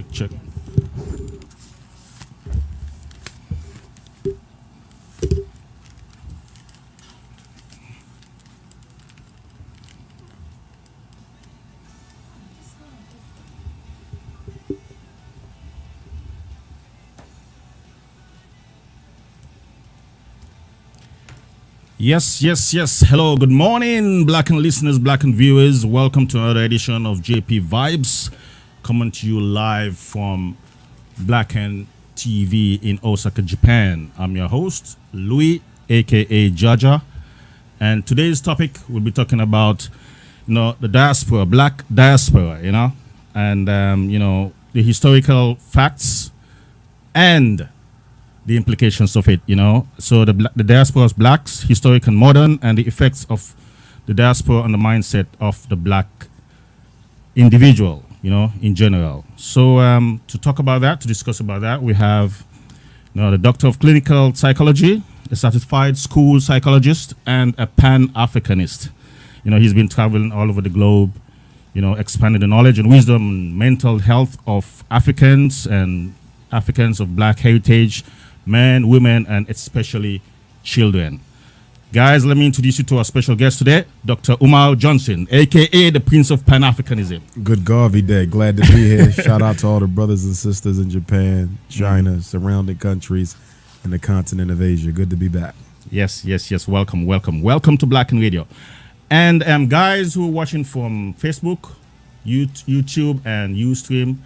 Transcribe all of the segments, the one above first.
check. Yes. Hello, good morning, Blackan listeners, Blackan viewers. Welcome to another edition of JP Vibes, coming to you live from Blackan TV in Osaka, Japan. I'm your host, Louis, aka Jaja, and today's topic we'll be talking about, the diaspora, Black diaspora, and the historical facts and the implications of it, So the diaspora of blacks, historic and modern, and the effects of the diaspora on the mindset of the black individual, in general. So to talk about that, to discuss about that, we have the doctor of clinical psychology, a certified school psychologist, and a Pan-Africanist. He's been traveling all over the globe, expanding the knowledge and wisdom and mental health of Africans and Africans of black heritage, men, women, and especially children. Guys, let me introduce you to our special guest today, Dr. UMAR Johnson, a.k.a. the Prince of Pan-Africanism. Good Garvey Day. Glad to be here. Shout out to all the brothers and sisters in Japan, China, surrounding countries, and the continent of Asia. Good to be back. Yes. Welcome to Blackan Radio. And guys who are watching from Facebook, YouTube, and Ustream,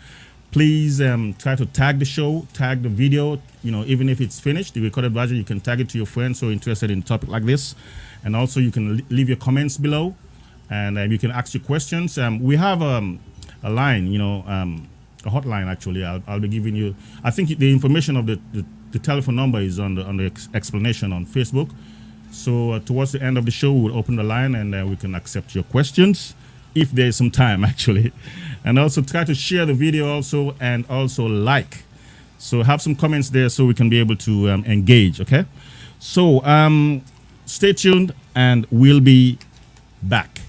please try to tag the show, tag the video, even if it's finished, the recorded version, you can tag it to your friends who are interested in a topic like this. And also you can leave your comments below, and you can ask your questions. We have a line, a hotline actually. I'll be giving you, I think the information of the telephone number is on the explanation on Facebook. So towards the end of the show, we'll open the line and we can accept your questions, if there's some time actually. And also try to share the video also, and also like. So have some comments there so we can be able to engage, okay? So stay tuned and we'll be back.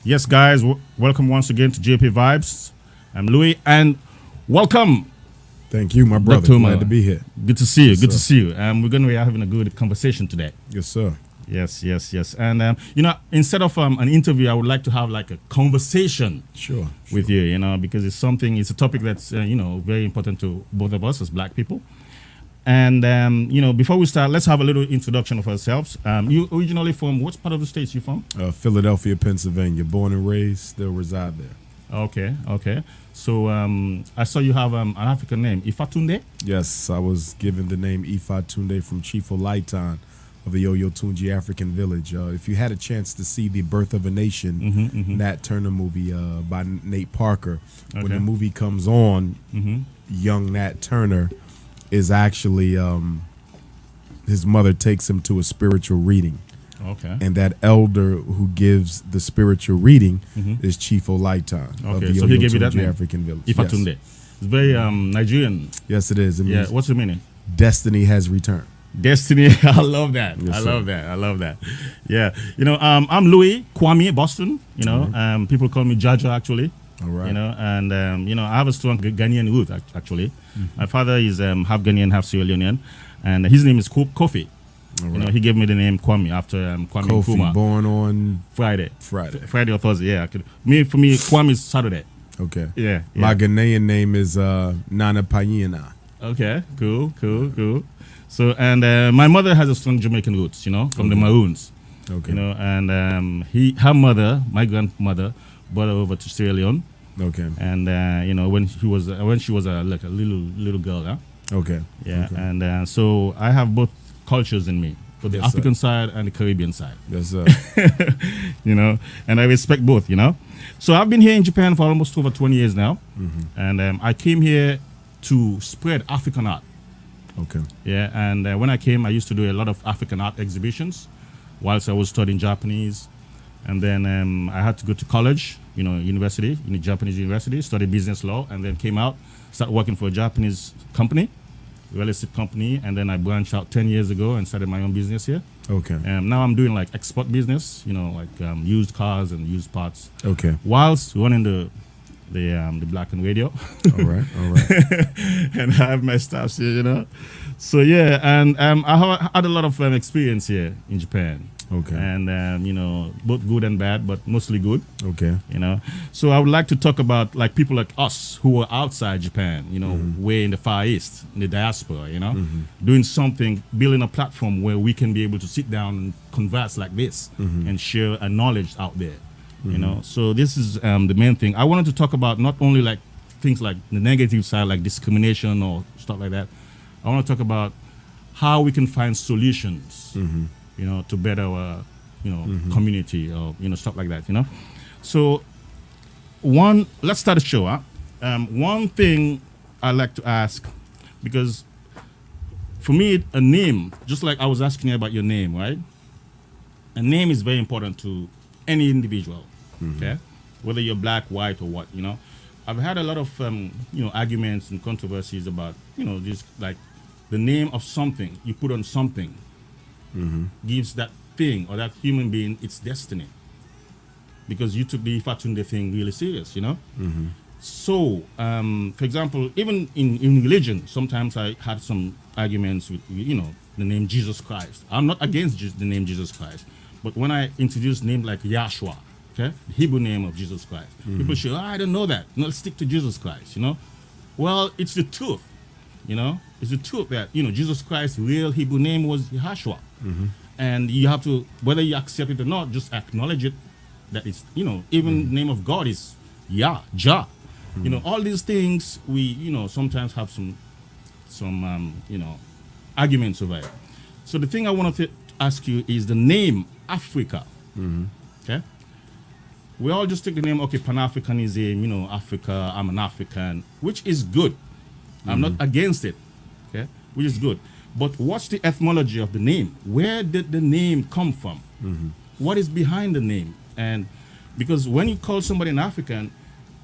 Yes, guys, welcome once again to JP Vibes. I'm Louis, and welcome. Thank you, my brother. Glad to be here. Good to see you. Good to see you. We're going to be having a good conversation today. Yes, sir. Yes. And, instead of an interview, I would like to have like a conversation with you, because it's a topic that's, very important to both of us as black people. And, before we start, let's have a little introduction of ourselves. You originally from, what part of the States you from? Philadelphia, Pennsylvania. Born and raised, still reside there. Okay. So I saw you have an African name, Ifatunde? Yes, I was given the name Ifatunde from Chief Olaitan of the Oyotunji African village. If you had a chance to see the Birth of a Nation, Nat Turner movie by Nate Parker, when the movie comes on, young Nat Turner is actually, his mother takes him to a spiritual reading. Okay. And that elder who gives the spiritual reading is Chief Olaitan of the so he gave you that name? African village. Ifatunde. Yes. It's very Nigerian. Yes, it is. It means what's the meaning? Destiny has returned. Destiny. I love that. Yes, I love that. Yeah. I'm Louis Kwame, Boston. People call me Jaja actually. All right. And I have a strong Ghanaian root actually. My father is half Ghanaian, half Sierra Leonean, and his name is Kofi. Right. He gave me the name Kwame after Kwame Kofi, Nkrumah. Born on Friday or Thursday. Yeah. For me, Kwame is Saturday. Okay. Yeah. My Ghanaian name is Nana Payina. Okay. Cool. So, and my mother has a strong Jamaican roots, from the Maroons. Okay. And her mother, my grandmother, brought her over to Sierra Leone. Okay. And when she was like a little girl, huh? Okay. Yeah. Okay. And so I have both cultures in me, both the African side and the Caribbean side. Yes, sir. And I respect both. So I've been here in Japan for almost over 20 years now, and I came here to spread African art. Okay. Yeah. And when I came, I used to do a lot of African art exhibitions, whilst I was studying Japanese. And then I had to go to college, university, in a Japanese university, study business law, and then came out, started working for a Japanese company, real estate company, and then I branched out 10 years ago and started my own business here. Okay. Now I'm doing like export business, used cars and used parts. Okay. Whilst running the Blackan radio. All right. And I have my staffs here, So yeah, and I had a lot of experience here in Japan. Okay. And both good and bad, but mostly good. Okay. So I would like to talk about like people like us who are outside Japan, way in the Far East, in the diaspora, doing something, building a platform where we can be able to sit down and converse like this and share a knowledge out there. So this is the main thing. I wanted to talk about not only like things like the negative side, like discrimination or stuff like that. I want to talk about how we can find solutions, to better our, community or, stuff like that, So let's start the show. One thing I like to ask, because for me, a name, just like I was asking you about your name, right? A name is very important to any individual, okay? Whether you're black, white, or what, I've had a lot of, arguments and controversies about, just like the name of something you put on something gives that thing or that human being its destiny. Because you took the Ifatunde thing really serious, So, for example, even in religion, sometimes I had some arguments with, the name Jesus Christ. I'm not against the name Jesus Christ. But when I introduce names like Yahshua, okay, the Hebrew name of Jesus Christ, people say, I don't know that. Let's stick to Jesus Christ, Well, it's the truth, It's the truth that, Jesus Christ's real Hebrew name was Yahshua. And you have to, whether you accept it or not, just acknowledge it, that it's, even the name of God is Jah. All these things, we, sometimes have some arguments over it. So the thing I want to ask you is the name Africa. Okay? We all just take the name, Pan-Africanism, Africa, I'm an African, which is good. I'm not against it, okay? Which is good. But what's the etymology of the name? Where did the name come from? What is behind the name? And because when you call somebody an African,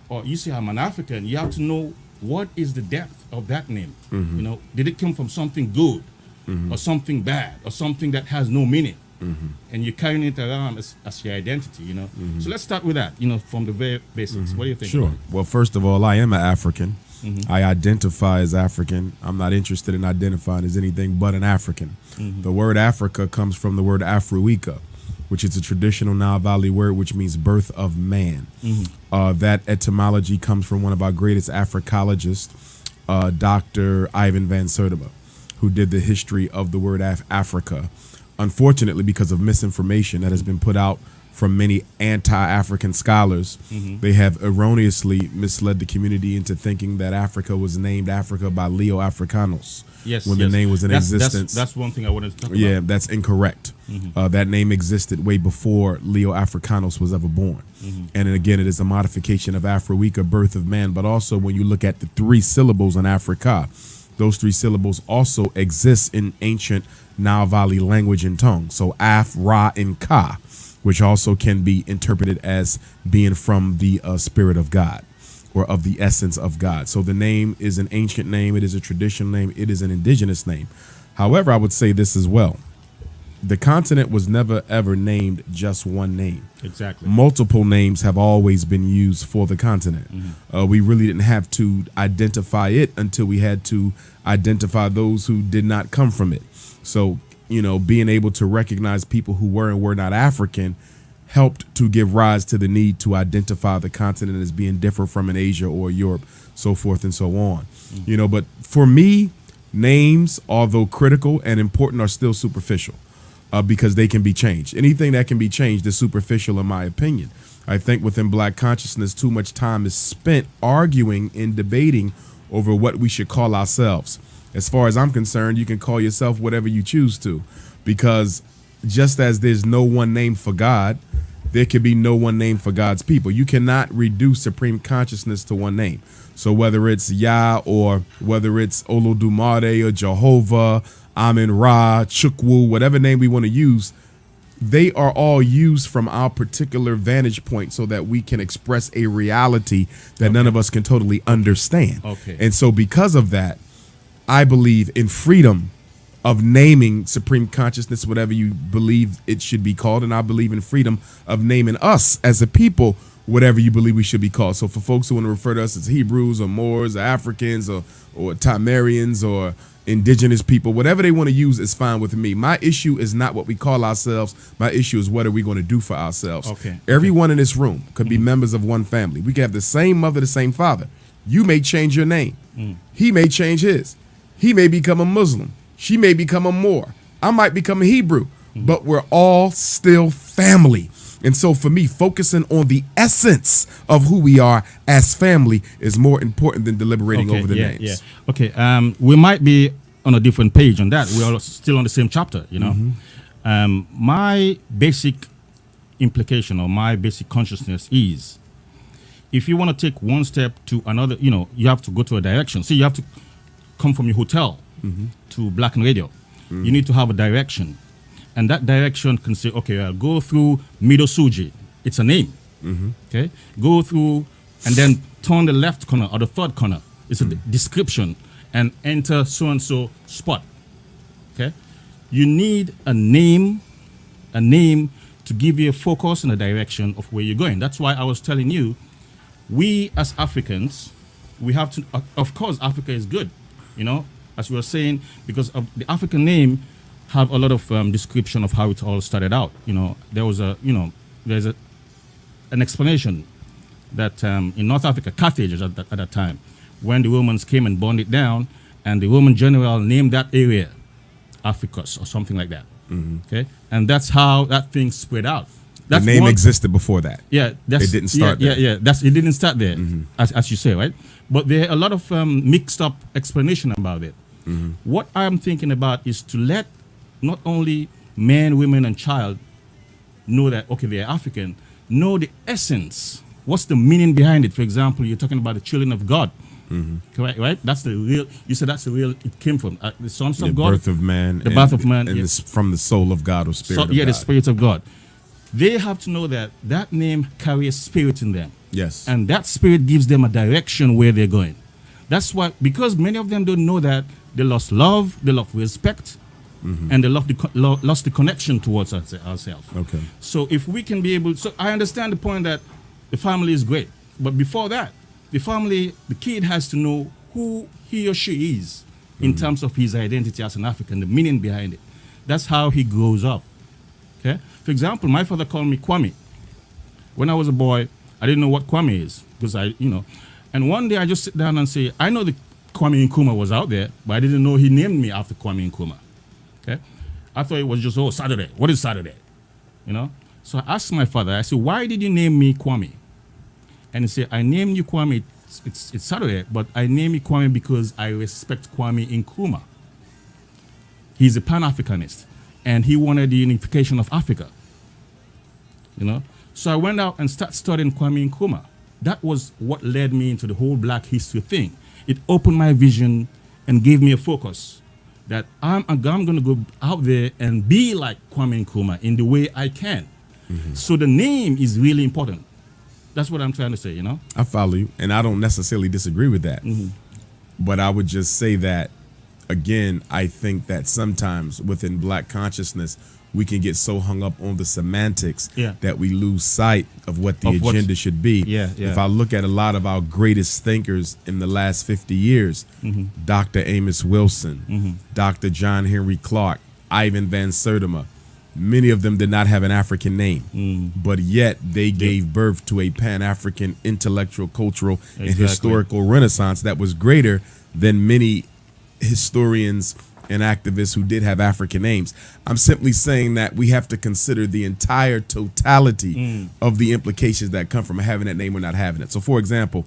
or you say I'm an African, you have to know what is the depth of that name. Did it come from something good or something bad or something that has no meaning? And you're carrying it around as your identity, So let's start with that, from the very basics. What do you think? Sure. Well, first of all, I am an African. I identify as African. I'm not interested in identifying as anything but an African. The word Africa comes from the word Afroika, which is a traditional Nile Valley word which means birth of man. That etymology comes from one of our greatest Africologists, Dr. Ivan van Sertima, who did the history of the word Africa. Unfortunately, because of misinformation that has been put out from many anti-African scholars, they have erroneously misled the community into thinking that Africa was named Africa by Leo Africanus. When the name was in existence. That's one thing I wanted to talk about. Yeah, that's incorrect. That name existed way before Leo Africanus was ever born. And again, it is a modification of Afroika, birth of man. But also, when you look at the 3 syllables in Africa, those 3 syllables also exist in ancient Nile Valley language and tongue. So Af, Ra, and Ka, which also can be interpreted as being from the spirit of God or of the essence of God. So the name is an ancient name. It is a traditional name. It is an indigenous name. However, I would say this as well. The continent was never, ever named just one name. Exactly. Multiple names have always been used for the continent. We really didn't have to identify it until we had to identify those who did not come from it. So, being able to recognize people who were and were not African helped to give rise to the need to identify the continent as being different from an Asia or Europe, so forth and so on. But for me, names, although critical and important, are still superficial. Because they can be changed. Anything that can be changed is superficial, in my opinion. I think within Black consciousness, too much time is spent arguing and debating over what we should call ourselves. As far as I'm concerned, you can call yourself whatever you choose to, because just as there's no one name for God, there can be no one name for God's people. You cannot reduce supreme consciousness to one name. So whether it's Yah or whether it's Olodumare or Jehovah, Amen Ra, Chukwu, whatever name we want to use, they are all used from our particular vantage point so that we can express a reality that none of us can totally understand. Okay. And so because of that, I believe in freedom of naming supreme consciousness, whatever you believe it should be called. And I believe in freedom of naming us as a people, whatever you believe we should be called. So for folks who want to refer to us as Hebrews or Moors or Africans or Tamarians or indigenous people, whatever they want to use is fine with me. My issue is not what we call ourselves. My issue is what are we going to do for ourselves. Okay. Everyone in this room could be members of one family. We could have the same mother, the same father. You may change your name. He may change his. He may become a Muslim. She may become a Moor. I might become a Hebrew. But we're all still family. And so for me, focusing on the essence of who we are as family is more important than deliberating over the names. Yeah. Okay. We might be on a different page on that. We're still on the same chapter, you know. My basic implication or my basic consciousness is, if you want to take one step to another, you know, you have to go to a direction. See, you have to come from your hotel to Blackan Radio. You need to have a direction. And that direction can say, okay, I'll go through Middle Suji. It's a name. Okay? Go through and then turn the left corner or the third corner. It's a description. And enter so-and-so spot. Okay? You need a name to give you a focus and a direction of where you're going. That's why I was telling you, we as Africans, we have to, of course, Africa is good, you know, as we were saying, because of the African name have a lot of description of how it all started out. You know, there was there's an explanation that in North Africa, Carthage at that time, when the Romans came and burned it down, and the Roman general named that area Africus or something like that. Okay, and that's how that thing spread out. The name existed before that. Yeah, it didn't start there. Yeah. It didn't start there, as you say, right? But there are a lot of mixed up explanation about it. What I'm thinking about is to let not only men, women, and child know that, okay, they're African, know the essence. What's the meaning behind it? For example, you're talking about the children of God. Correct, right? That's the real, you said that's the real, it came from the sons of God. The birth of man. The birth of man. And from the soul of God or spirit of God. Yeah, the spirit of God. They have to know that that name carries spirit in them. Yes. And that spirit gives them a direction where they're going. That's why, because many of them don't know that, they lost love, they lost respect, and they lost the connection towards ourselves. Okay. So if we can be able, so I understand the point that the family is great, but before that, the kid has to know who he or she is in terms of his identity as an African, the meaning behind it. That's how he grows up. Okay. For example, my father called me Kwame. When I was a boy, I didn't know what Kwame is because and one day I just sit down and say, I know the Kwame Nkrumah was out there, but I didn't know he named me after Kwame Nkrumah. Okay. I thought it was just, Saturday. What is Saturday? You know? So I asked my father, I said, why did you name me Kwame? And he said, I named you Kwame, it's Saturday, but I named you Kwame because I respect Kwame Nkrumah. He's a Pan-Africanist, and he wanted the unification of Africa. You know? So I went out and started studying Kwame Nkrumah. That was what led me into the whole Black history thing. It opened my vision and gave me a focus that I'm going to go out there and be like Kwame Nkrumah in the way I can. So the name is really important. That's what I'm trying to say, you know? I follow you, and I don't necessarily disagree with that. But I would just say that, again, I think that sometimes within Black consciousness, we can get so hung up on the semantics that we lose sight of what the agenda should be. If I look at a lot of our greatest thinkers in the last 50 years, Dr. Amos Wilson, Dr. John Henry Clark, Ivan Van Sertima, many of them did not have an African name, but yet they gave birth to a Pan-African intellectual, cultural, and historical renaissance that was greater than many historians and activists who did have African names. I'm simply saying that we have to consider the entire totality of the implications that come from having that name or not having it. So, for example,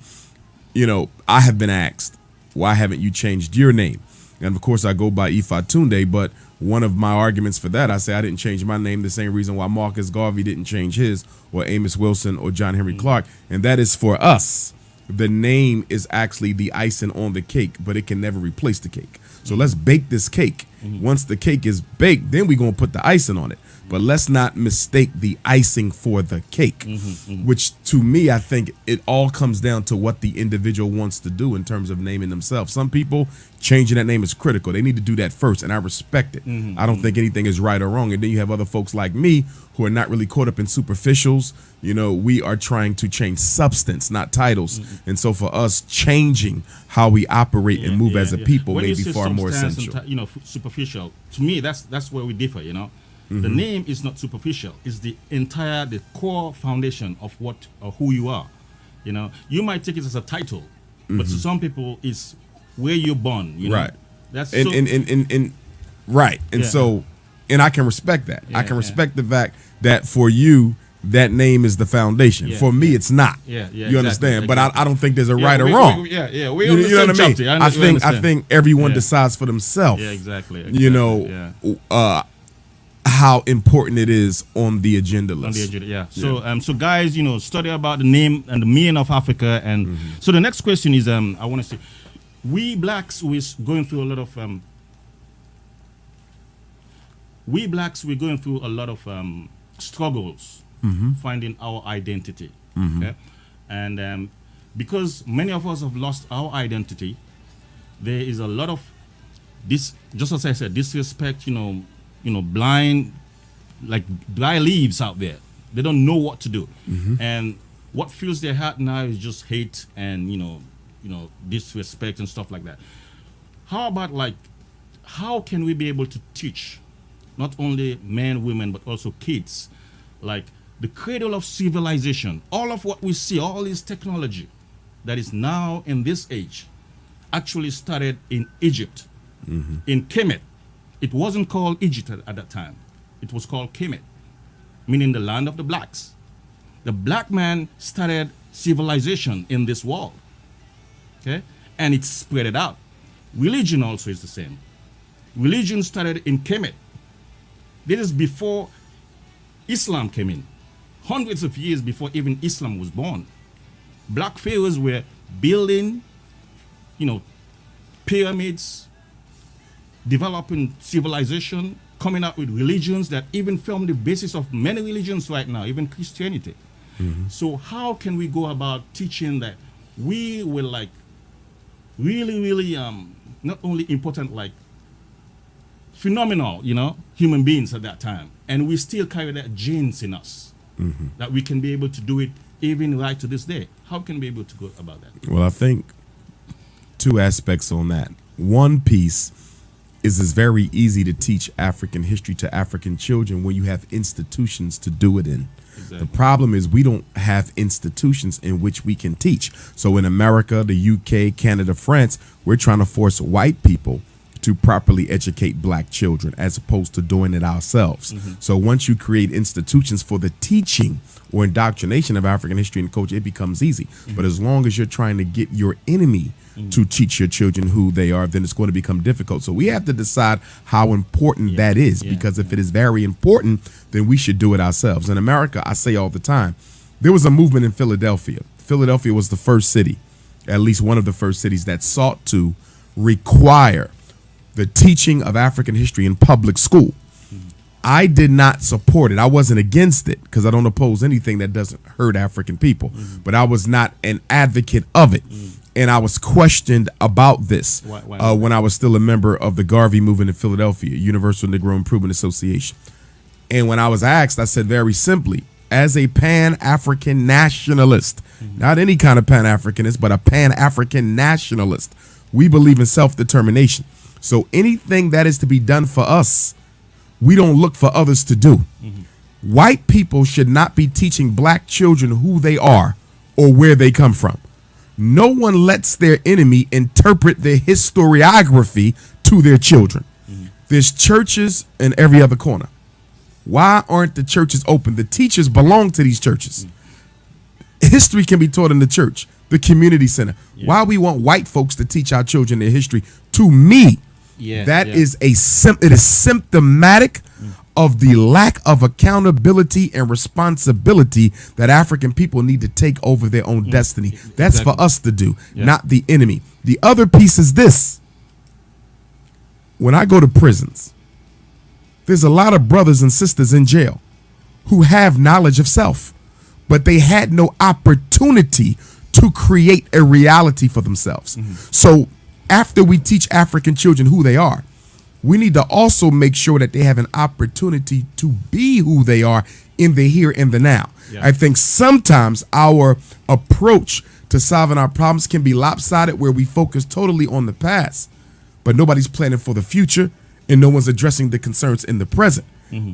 you know, I have been asked, why haven't you changed your name? And of course, I go by Ifa Tunde, but one of my arguments for that, I say I didn't change my name the same reason why Marcus Garvey didn't change his, or Amos Wilson, or John Henry Clark, and that is for us. The name is actually the icing on the cake, but it can never replace the cake. So let's bake this cake Once the cake is baked, then we're going to put the icing on it. But let's not mistake the icing for the cake, which to me, I think it all comes down to what the individual wants to do in terms of naming themselves. Some people, changing that name is critical. They need to do that first, and I respect it. I don't think anything is right or wrong. And then you have other folks like me who are not really caught up in superficials. You know, we are trying to change substance, not titles. And so for us, changing how we operate and move as a people when may you be say far more substance essential. and superficial. To me, that's where we differ. The name is not superficial. It's the core foundation of what or who you are. You might take it as a title, but to some people, it's where you're born. Right. That's right. And so, and I can respect that. I can respect the fact that for you, that name is the foundation. For me, it's not. You understand? But I don't think there's a right or wrong. We you know what I mean? I think everyone decides for themselves. Yeah, exactly. How important it is on the agenda list. So guys, study about the name and the meaning of Africa. And so the next question is, I want to say, we blacks we're going through a lot of struggles finding our identity. Okay? And because many of us have lost our identity, there is a lot of this, just as I said, disrespect, blind leaves out there. They don't know what to do. And what fills their heart now is just hate and, disrespect and stuff like that. How about how can we be able to teach not only men, women, but also kids, the cradle of civilization, all of what we see, all this technology that is now in this age, actually started in Egypt, in Kemet. It wasn't called Egypt at that time. It was called Kemet, meaning the land of the blacks. The black man started civilization in this world, okay? And it spread it out. Religion also is the same. Religion started in Kemet. This is before Islam came in. Hundreds of years before even Islam was born. Black pharaohs were building, pyramids, developing civilization, coming up with religions that even form the basis of many religions right now, even Christianity. So how can we go about teaching that we were really not only important, phenomenal, human beings at that time, and we still carry that genes in us, that we can be able to do it even right to this day. How can we be able to go about that? Well, I think two aspects on that. One piece is it's very easy to teach African history to African children when you have institutions to do it in. Exactly. The problem is we don't have institutions in which we can teach. So in America, the UK, Canada, France, we're trying to force white people to properly educate black children as opposed to doing it ourselves. So once you create institutions for the teaching or indoctrination of African history and culture, it becomes easy. But as long as you're trying to get your enemy to teach your children who they are, then it's going to become difficult. So we have to decide how important that is, because if it is very important, then we should do it ourselves. In America, I say all the time, there was a movement in Philadelphia. Philadelphia was the first city, at least one of the first cities, that sought to require the teaching of African history in public school. I did not support it. I wasn't against it because I don't oppose anything that doesn't hurt African people, but I was not an advocate of it. And I was questioned about this when I was still a member of the Garvey movement in Philadelphia, Universal Negro Improvement Association. And when I was asked, I said very simply, as a Pan-African nationalist, not any kind of Pan-Africanist, but a Pan-African nationalist, we believe in self-determination. So anything that is to be done for us, we don't look for others to do. White people should not be teaching black children who they are or where they come from. No one lets their enemy interpret their historiography to their children. There's churches in every other corner. Why aren't the churches open? The teachers belong to these churches. History can be taught in the church, the community center. Why we want white folks to teach our children their history? To me, it is symptomatic of the lack of accountability and responsibility that African people need to take over their own destiny. That's for us to do, not the enemy. The other piece is this. when I go to prisons, there's a lot of brothers and sisters in jail who have knowledge of self, but they had no opportunity to create a reality for themselves. So after we teach African children who they are, we need to also make sure that they have an opportunity to be who they are in the here and the now. Yeah. I think sometimes our approach to solving our problems can be lopsided, where we focus totally on the past, but nobody's planning for the future and no one's addressing the concerns in the present.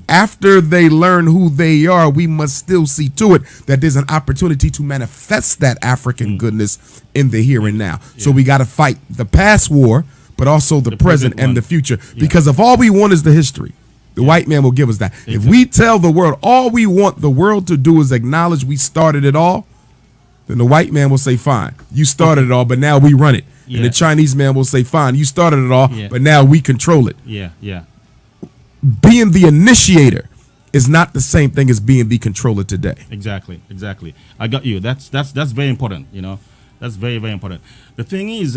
After they learn who they are, we must still see to it that there's an opportunity to manifest that African goodness in the here and now. So we got to fight the past war, but also the present and the future. Because if all we want is the history, the white man will give us that. If we tell the world all we want the world to do is acknowledge we started it all, then the white man will say, fine, you started it all, but now we run it. And the Chinese man will say, fine, you started it all, but now we control it. Being the initiator is not the same thing as being the controller today. Exactly. I got you. That's very important. You know, that's very, very important. The thing is,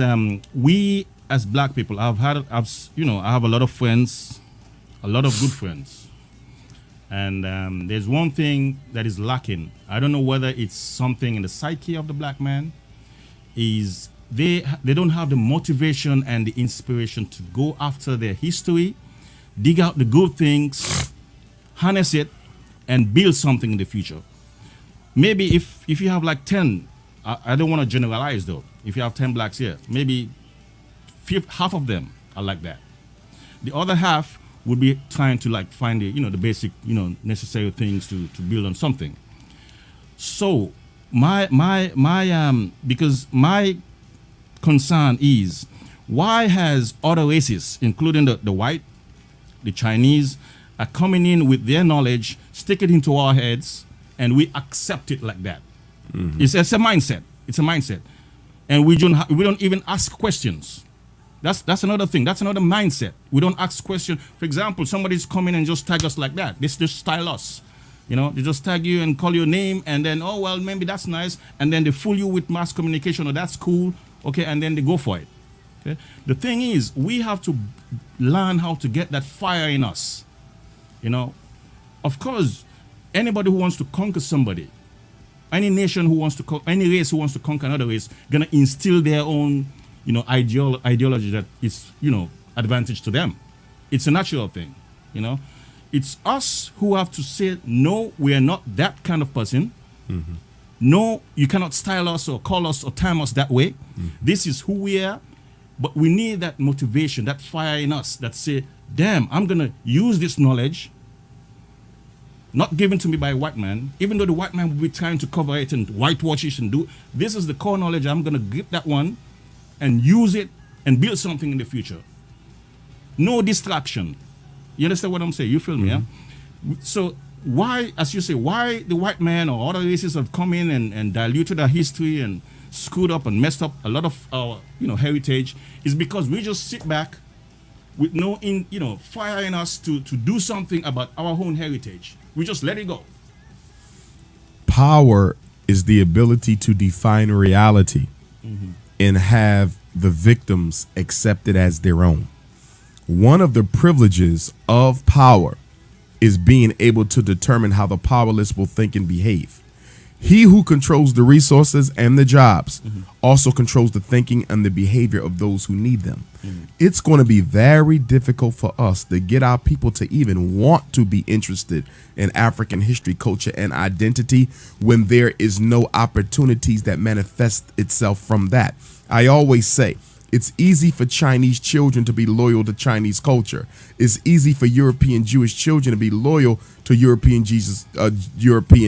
we as black people, I have a lot of friends, a lot of good friends, and there's one thing that is lacking. I don't know whether it's something in the psyche of the black man. Is they don't have the motivation and the inspiration to go after their history, dig out the good things, harness it, and build something in the future. Maybe if you have like 10, I don't want to generalize though. If you have 10 blacks here, maybe half of them are like that. The other half would be trying to like find the basic necessary things to build on something. So because my concern is, why has other races, including the white, the Chinese, are coming in with their knowledge, stick it into our heads, and we accept it like that? It's a mindset. It's a mindset, and we don't even ask questions. That's another thing. That's another mindset. We don't ask questions. For example, somebody's coming and just tag us like that. They just style us. They just tag you and call your name, and then, oh, well, maybe that's nice. And then they fool you with mass communication, or that's cool. Okay, and then they go for it. Okay? The thing is, we have to learn how to get that fire in us. Of course, anybody who wants to conquer somebody, any nation who wants to, any race who wants to conquer another race, gonna instill their own, ideology that is, advantage to them. It's a natural thing, It's us who have to say, no, we are not that kind of person. No, you cannot style us or call us or time us that way. This is who we are. But we need that motivation, that fire in us that say, damn, I'm going to use this knowledge, not given to me by a white man, even though the white man will be trying to cover it and whitewash it and do. This is the core knowledge. I'm going to grip that one and use it and build something in the future. No distraction. You understand what I'm saying? You feel me? Yeah? So why, as you say, why the white man or other races have come in and diluted our history and screwed up and messed up a lot of our heritage is because we just sit back with no fire in us to do something about our own heritage. We just let it go. Power is the ability to define reality and have the victims accepted as their own. One of the privileges of power is being able to determine how the powerless will think and behave. He who controls the resources and the jobs also controls the thinking and the behavior of those who need them. It's going to be very difficult for us to get our people to even want to be interested in African history, culture, and identity when there is no opportunities that manifest itself from that. I always say, it's easy for Chinese children to be loyal to Chinese culture. It's easy for European Jewish children to be loyal to European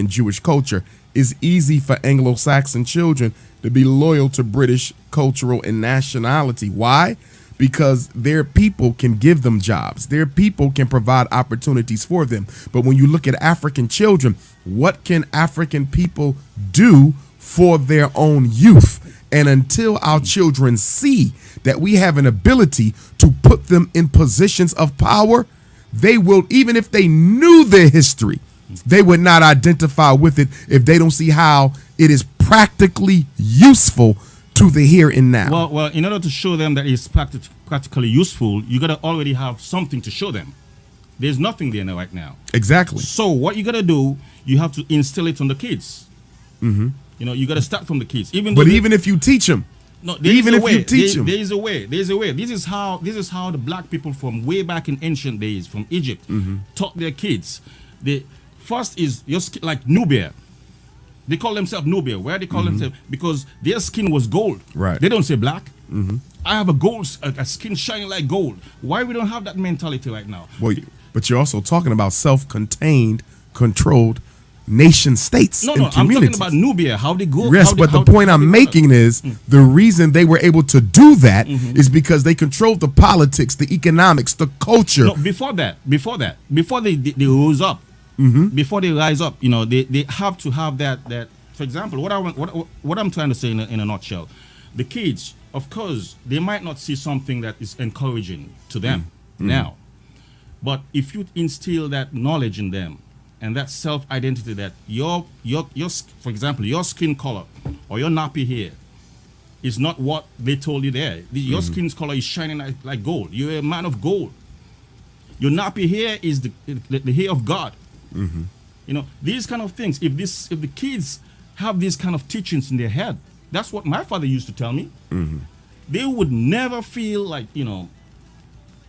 Jewish culture. It's easy for Anglo-Saxon children to be loyal to British cultural and nationality. Why? Because their people can give them jobs. Their people can provide opportunities for them. But when you look at African children, what can African people do for their own youth? And until our children see that we have an ability to put them in positions of power, they will, even if they knew their history, they would not identify with it if they don't see how it is practically useful to the here and now. Well, in order to show them that it's practically useful, you gotta already have something to show them. There's nothing there right now. Exactly. So what you gotta do, you have to instill it on the kids. You know, you gotta start from the kids. But even if you teach them, no, even if you teach them, there is a way. There's a way. This is how the black people from way back in ancient days, from Egypt, taught their kids. The first is like Nubia. They call themselves Nubia. Where they call themselves? Because their skin was gold. Right. They don't say black. I have a skin shining like gold. Why we don't have that mentality right now? Well, but you're also talking about self-contained, controlled nation states and communities. I'm talking about Nubia. How they go. Yes, but the point I'm making is the reason they were able to do that is because they controlled the politics, the economics, the culture. No, before they rose up. Before they rise up, you know, they have to have that. For example, what I'm trying to say in a nutshell, the kids, of course, they might not see something that is encouraging to them now, but if you instill that knowledge in them and that self-identity that your for example, your skin color or your nappy hair is not what they told you there. Your skin's color is shining like gold. You're a man of gold. Your nappy hair is the hair of God. You know, these kind of things, if the kids have these kind of teachings in their head, that's what my father used to tell me. They would never feel like, you know,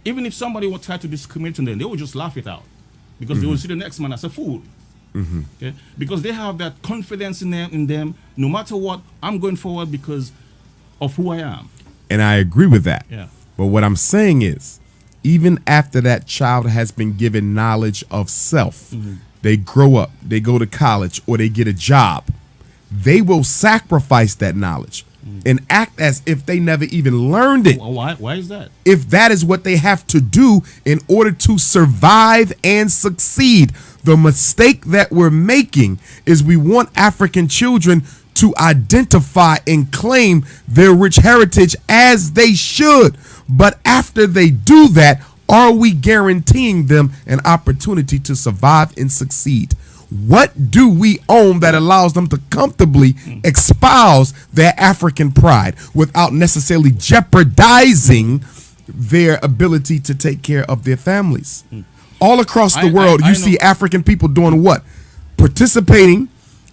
even if somebody would try to discriminate on them, they would just laugh it out because they would see the next man as a fool. Okay? Because they have that confidence in them, no matter what, I'm going forward because of who I am. And I agree with that. Yeah. But what I'm saying is, even after that child has been given knowledge of self, they grow up, they go to college, or they get a job, they will sacrifice that knowledge and act as if they never even learned it. Why is that? If that is what they have to do in order to survive and succeed. The mistake that we're making is we want African children to identify and claim their rich heritage as they should. But after they do that, are we guaranteeing them an opportunity to survive and succeed? What do we own that allows them to comfortably espouse their African pride without necessarily jeopardizing their ability to take care of their families? All across the world, you see African people doing what? Participating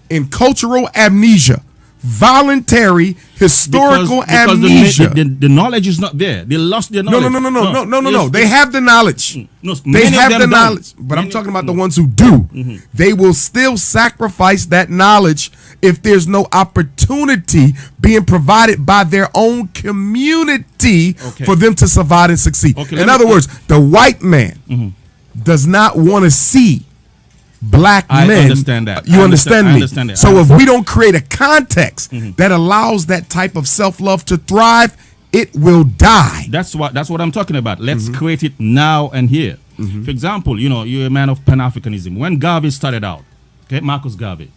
in cultural amnesia. Voluntary historical amnesia. The knowledge is not there. They lost their knowledge. No. They have the knowledge. They have the knowledge. But I'm talking about the ones who do. They will still sacrifice that knowledge if there's no opportunity being provided by their own community for them to survive and succeed. In other words, the white man does not want to see black men. I understand that. You understand me? I understand that. So if we don't create a context that allows that type of self-love to thrive, it will die. That's what I'm talking about. Let's create it now and here. For example, you know, you're a man of Pan-Africanism. When Garvey started out, okay, Marcus Garvey,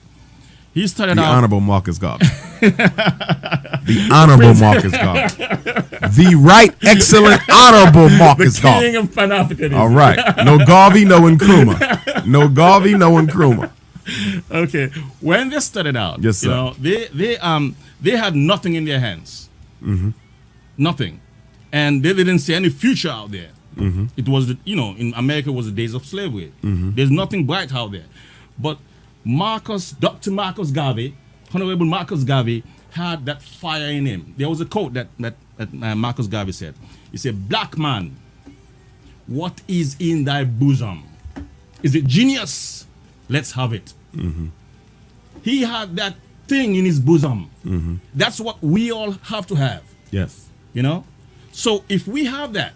he started out. The Honorable Marcus Garvey. The Honorable Marcus Garvey. The Right Excellent Honorable Marcus Garvey. The king of Pan-Africanism. All right. No Garvey, no Nkrumah. No Garvey, no Nkrumah. Okay. When they started out, yes, sir. You know, they had nothing in their hands. Nothing. And they didn't see any future out there. It was, you know, in America it was the days of slavery. There's nothing bright out there. But Dr. Marcus Garvey, Honorable Marcus Garvey, had that fire in him. There was a quote that Marcus Garvey said. He said, "Black man, what is in thy bosom? Is it genius? Let's have it." He had that thing in his bosom. That's what we all have to have. Yes. You know? So if we have that,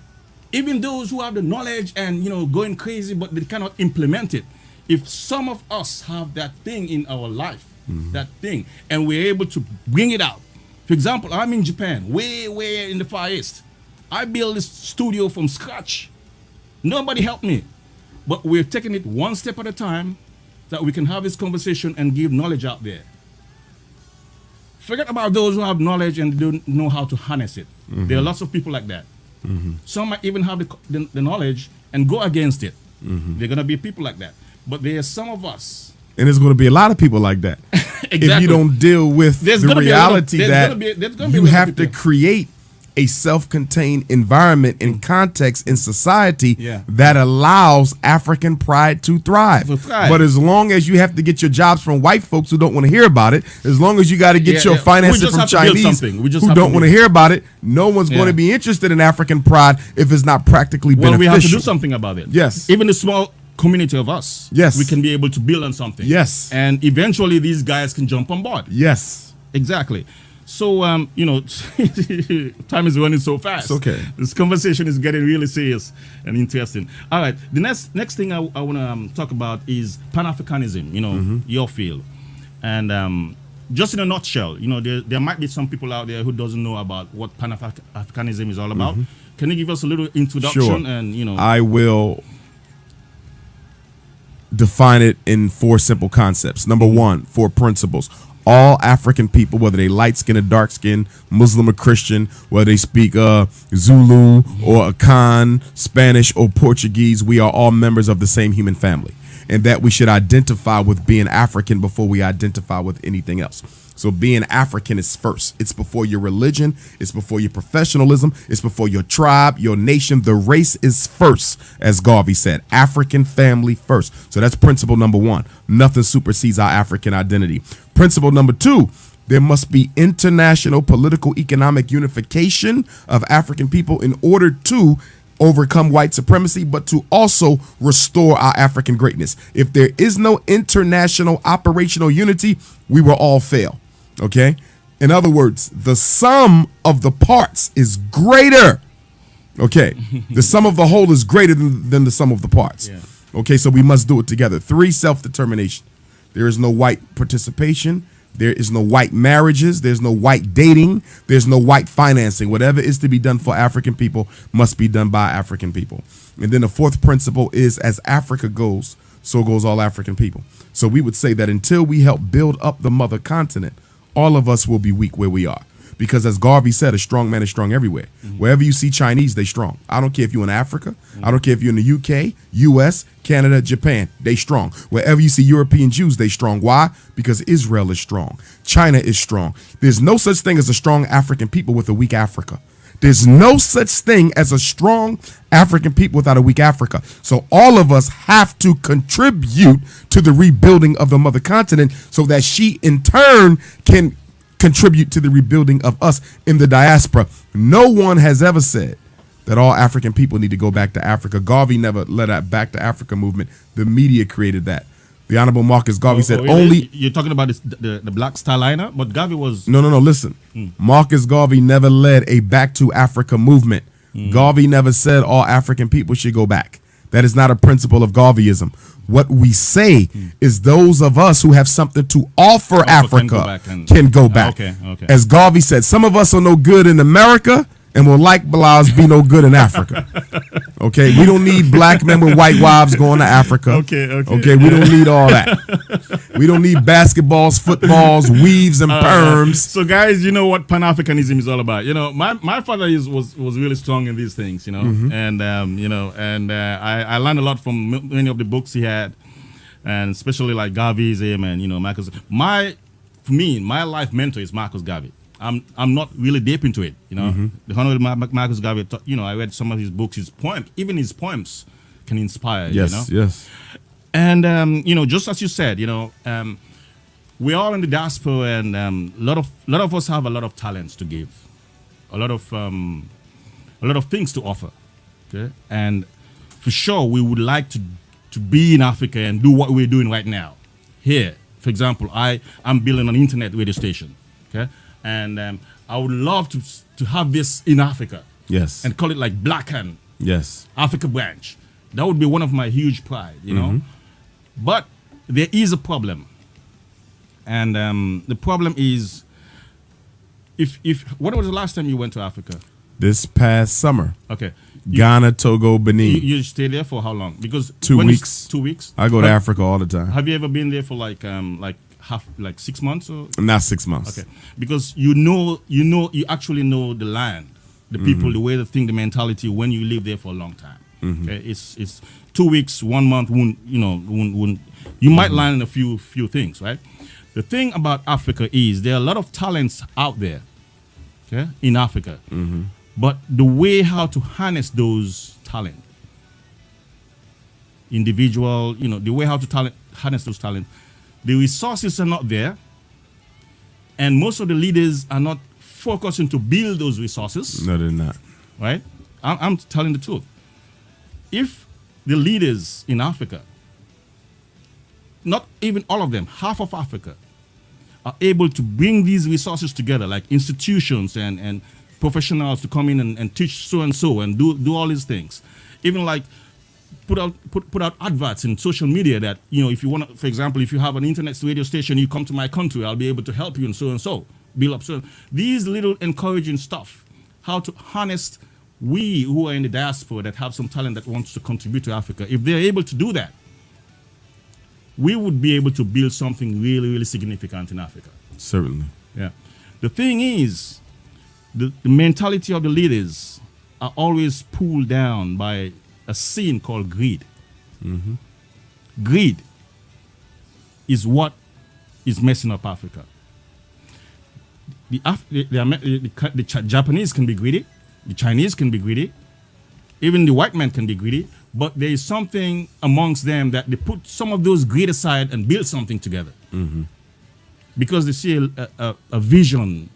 even those who have the knowledge and, you know, going crazy, but they cannot implement it, if some of us have that thing in our life, that thing, and we're able to bring it out. For example, I'm in Japan, way in the Far East. I built this studio from scratch. Nobody helped me. But we're taking it one step at a time that we can have this conversation and give knowledge out there. Forget about those who have knowledge and don't know how to harness it. There are lots of people like that. Some might even have the knowledge and go against it. There are going to be people like that. But there are some of us And there's going to be a lot of people like that. Exactly. If you don't deal with the reality that you have to create a self-contained environment and context in society that allows African pride to thrive. But as long as you have to get your jobs from white folks who don't want to hear about it, as long as you got to get your finances from Chinese who don't want to hear about it, no one's going to be interested in African pride if it's not practically beneficial. We have to do something about it. Yes. Even the small community of us. Yes. We can be able to build on something. Yes. And eventually these guys can jump on board. Yes. Exactly. So, time is running so fast. It's okay. This conversation is getting really serious and interesting. All right. The next thing I want to talk about is Pan-Africanism, your field. And just in a nutshell, there might be some people out there who doesn't know about what Pan-Africanism is all about. Can you give us a little introduction? Sure. And, I will define it in 4 simple concepts. Number 1, 4 principles. All African people, whether they light skin or dark skin, Muslim or Christian, whether they speak Zulu or Akan, Spanish or Portuguese, we are all members of the same human family. And that we should identify with being African before we identify with anything else. So being African is first. It's before your religion. It's before your professionalism. It's before your tribe, your nation. The race is first, as Garvey said. African family first. So that's principle number 1. Nothing supersedes our African identity. Principle number 2, there must be international political economic unification of African people in order to overcome white supremacy, but to also restore our African greatness. If there is no international operational unity, we will all fail. Okay? In other words, the sum of the parts is greater. Okay? The sum of the whole is greater than the sum of the parts. Yeah. Okay, so we must do it together. 3, self-determination. There is no white participation. There is no white marriages. There's no white dating. There's no white financing. Whatever is to be done for African people must be done by African people. And then the 4th principle is, as Africa goes, so goes all African people. So we would say that until we help build up the mother continent, all of us will be weak where we are. Because as Garvey said, a strong man is strong everywhere. Wherever you see Chinese, they strong. I don't care if you're in Africa. I don't care if you're in the UK, US, Canada, Japan. They strong. Wherever you see European Jews, they strong. Why? Because Israel is strong. China is strong. There's no such thing as a strong African people with a weak Africa. There's no such thing as a strong African people without a weak Africa. So all of us have to contribute to the rebuilding of the mother continent so that she in turn can contribute to the rebuilding of us in the diaspora. No one has ever said that all African people need to go back to Africa. Garvey never led that back to Africa movement. The media created that. The Honorable Marcus Garvey said only... You're talking about the Black Starliner, but Garvey was... No, listen. Marcus Garvey never led a back to Africa movement. Garvey never said all African people should go back. That is not a principle of Garveyism. What we say is those of us who have something to offer Africa can go back. Okay. As Garvey said, some of us are no good in America and will likewise be no good in Africa. Okay, we don't need black men with white wives going to Africa. Okay, we don't need all that. We don't need basketballs, footballs, weaves, and perms. So, guys, you know what Pan-Africanism is all about. My father was really strong in these things. And I learned a lot from many of the books he had, and especially like Garveyism and Marcus. My life mentor is Marcus Garvey. I'm not really deep into it, The Honorable Marcus Garvey, I read some of his books, his poems, even his poems can inspire. Yes. And just as you said, we're all in the diaspora, and a lot of us have a lot of talents to give, a lot of things to offer. Okay, and for sure we would like to be in Africa and do what we're doing right now here. For example, I'm building an internet radio station. Okay. And I would love to have this in Africa. Yes. And call it like Blackan. Yes. Africa branch. That would be one of my huge pride, know. But there is a problem. And the problem is, if when was the last time you went to Africa? This past summer. Okay. Ghana, Togo, Benin. You stay there for how long? Because 2 weeks. 2 weeks. I go to Africa all the time. Have you ever been there for like 6 months or not 6 months? Okay, because you actually know the land, the people, the way they think, the mentality when you live there for a long time. Okay, it's 2 weeks, 1 month won't You might learn a few things, right? The thing about Africa is there are a lot of talents out there, okay, in Africa. But the way how to harness those talent, individual, the way how to harness those talent, the resources are not there, and most of the leaders are not focusing to build those resources. No, they're not. Right? I'm telling the truth. If the leaders in Africa, not even all of them, half of Africa, are able to bring these resources together, like institutions and professionals to come in and teach so and so and do all these things, even like put out adverts in social media that, if you want to, for example, if you have an internet radio station, you come to my country, I'll be able to help you and so build up. So these little encouraging stuff, how to harness we who are in the diaspora that have some talent that wants to contribute to Africa. If they're able to do that, we would be able to build something really, really significant in Africa. Certainly. Yeah. The thing is, the mentality of the leaders are always pulled down by a sin called greed. Greed is what is messing up Africa. The Japanese can be greedy, the Chinese can be greedy, even the white man can be greedy, but there is something amongst them that they put some of those greed aside and build something together. Because they see a vision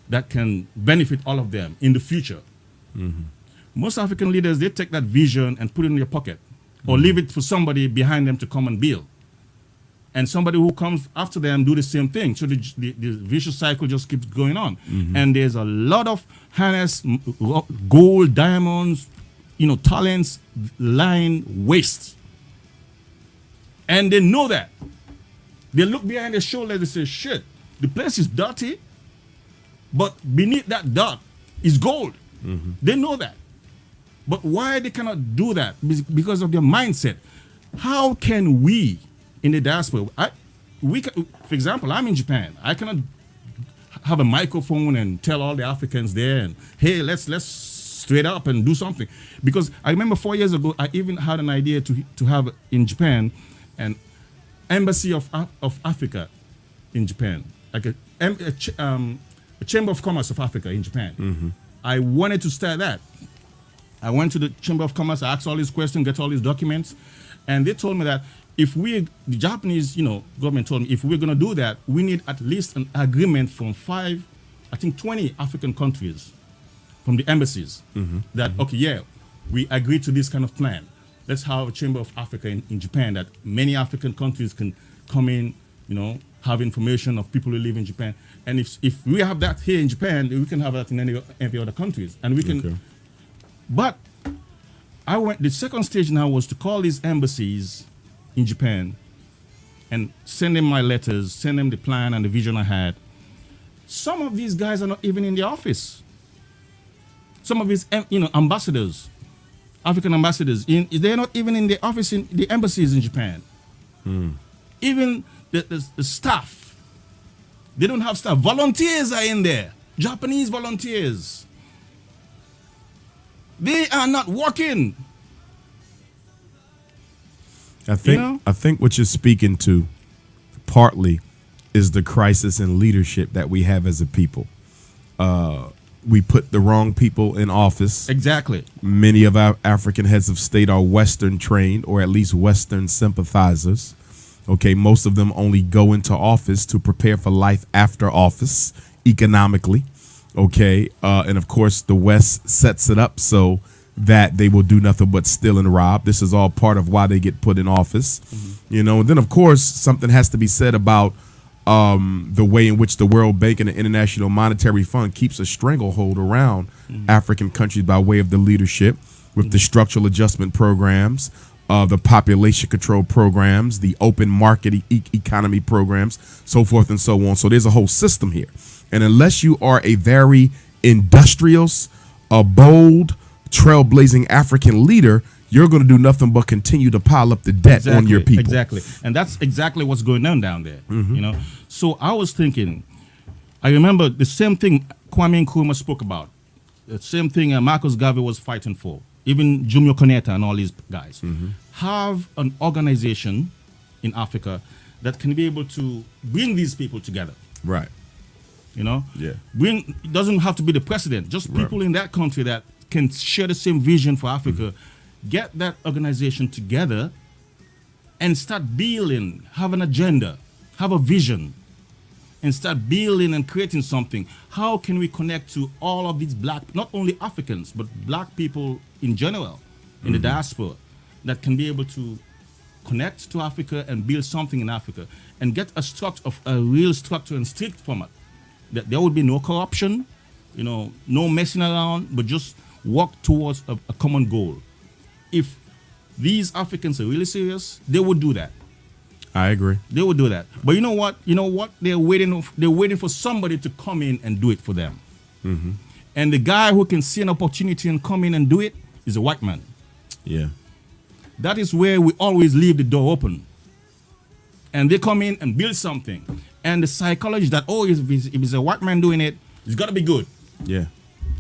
that can benefit all of them in the future. Most African leaders, they take that vision and put it in their pocket or leave it for somebody behind them to come and build. And somebody who comes after them do the same thing. So the vicious cycle just keeps going on. And there's a lot of harness, gold, diamonds, talents lying waste. And they know that. They look behind their shoulder, they say, shit, the place is dirty, but beneath that dirt is gold. They know that. But why they cannot do that? Because of their mindset. How can we in the diaspora, for example, I'm in Japan. I cannot have a microphone and tell all the Africans there, and hey, let's straight up and do something. Because I remember 4 years ago, I even had an idea to have in Japan an embassy of Africa in Japan, like a Chamber of Commerce of Africa in Japan. I wanted to start that. I went to the Chamber of Commerce, I asked all these questions, get all these documents, and they told me that the Japanese, government told me, if we're going to do that, we need at least an agreement from 20 African countries, from the embassies, that, okay, yeah, we agree to this kind of plan. Let's have a Chamber of Africa in Japan that many African countries can come in, have information of people who live in Japan. And if we have that here in Japan, we can have that in any other countries. And we can, okay. But the second stage now was to call these embassies in Japan and send them my letters, send them the plan and the vision I had. Some of these guys are not even in the office. Some of these, ambassadors, African ambassadors, they're not even in the office in the embassies in Japan. Even the staff, they don't have staff. Volunteers are in there, Japanese volunteers. They are not working. I think what you're speaking to partly is the crisis in leadership that we have as a people. We put the wrong people in office. Exactly. Many of our African heads of state are Western trained, or at least Western sympathizers. Okay, most of them only go into office to prepare for life after office economically. Okay, and of course the West sets it up so that they will do nothing but steal and rob. This is all part of why they get put in office. And then of course something has to be said about the way in which the World Bank and the International Monetary Fund keeps a stranglehold around African countries by way of the leadership with the structural adjustment programs, the population control programs, the open market economy programs, so forth and so on. So there's a whole system here. And unless you are a very industrious, a bold, trailblazing African leader, you're going to do nothing but continue to pile up the debt on your people. Exactly. And that's exactly what's going on down there. So I was thinking, I remember the same thing Kwame Nkrumah spoke about, the same thing Marcus Garvey was fighting for, even Jomo Kenyatta and all these guys. Have an organization in Africa that can be able to bring these people together. Right. You know, Yeah. It doesn't have to be the president, just people in that country that can share the same vision for Africa. Get that organization together and start building, have an agenda, have a vision, and start building and creating something. How can we connect to all of these not only Africans, but black people in general in the diaspora that can be able to connect to Africa and build something in Africa and get a real structure and strict format. That there would be no corruption, no messing around, but just work towards a common goal. If these Africans are really serious, they would do that. I agree. They would do that. But you know what? They're waiting for somebody to come in and do it for them. And the guy who can see an opportunity and come in and do it is a white man. Yeah. That is where we always leave the door open. And they come in and build something. And the psychology that, if it's a white man doing it, it's got to be good. Yeah.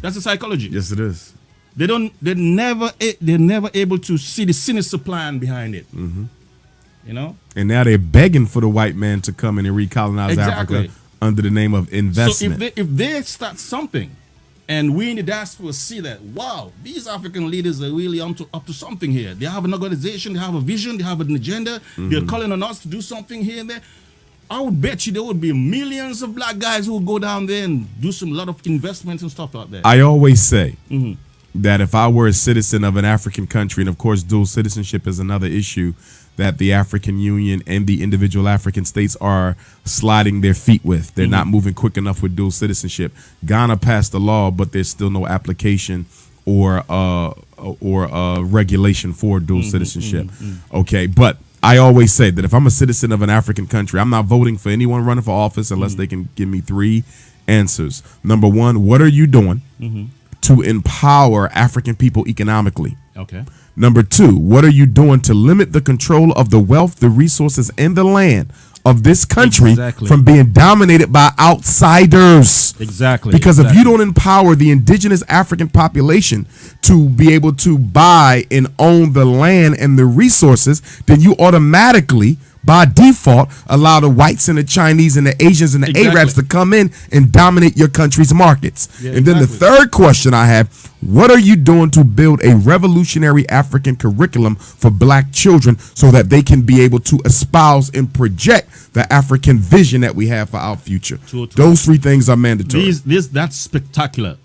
That's the psychology. Yes, it is. They're never able to see the sinister plan behind it. And now they're begging for the white man to come in and recolonize Africa under the name of investment. So if they start something, and we in the diaspora see that, wow, these African leaders are really up to something here. They have an organization, they have a vision, they have an agenda. They're calling on us to do something here and there. I would bet you there would be millions of black guys who would go down there and do a lot of investments and stuff out there. I always say that if I were a citizen of an African country, and of course dual citizenship is another issue that the African Union and the individual African states are sliding their feet with. They're not moving quick enough with dual citizenship. Ghana passed the law, but there's still no application or regulation for dual citizenship. Okay, but I always say that if I'm a citizen of an African country, I'm not voting for anyone running for office unless they can give me three answers. Number one, what are you doing to empower African people economically? Okay. Number two, what are you doing to limit the control of the wealth, the resources, and the land of this country from being dominated by outsiders? Exactly. Because if you don't empower the indigenous African population to be able to buy and own the land and the resources, then you automatically, by default, allow the whites and the Chinese and the Asians and the Arabs to come in and dominate your country's markets. And then the third question I have, what are you doing to build a revolutionary African curriculum for black children so that they can be able to espouse and project the African vision that we have for our future? Those three things are mandatory. That's spectacular.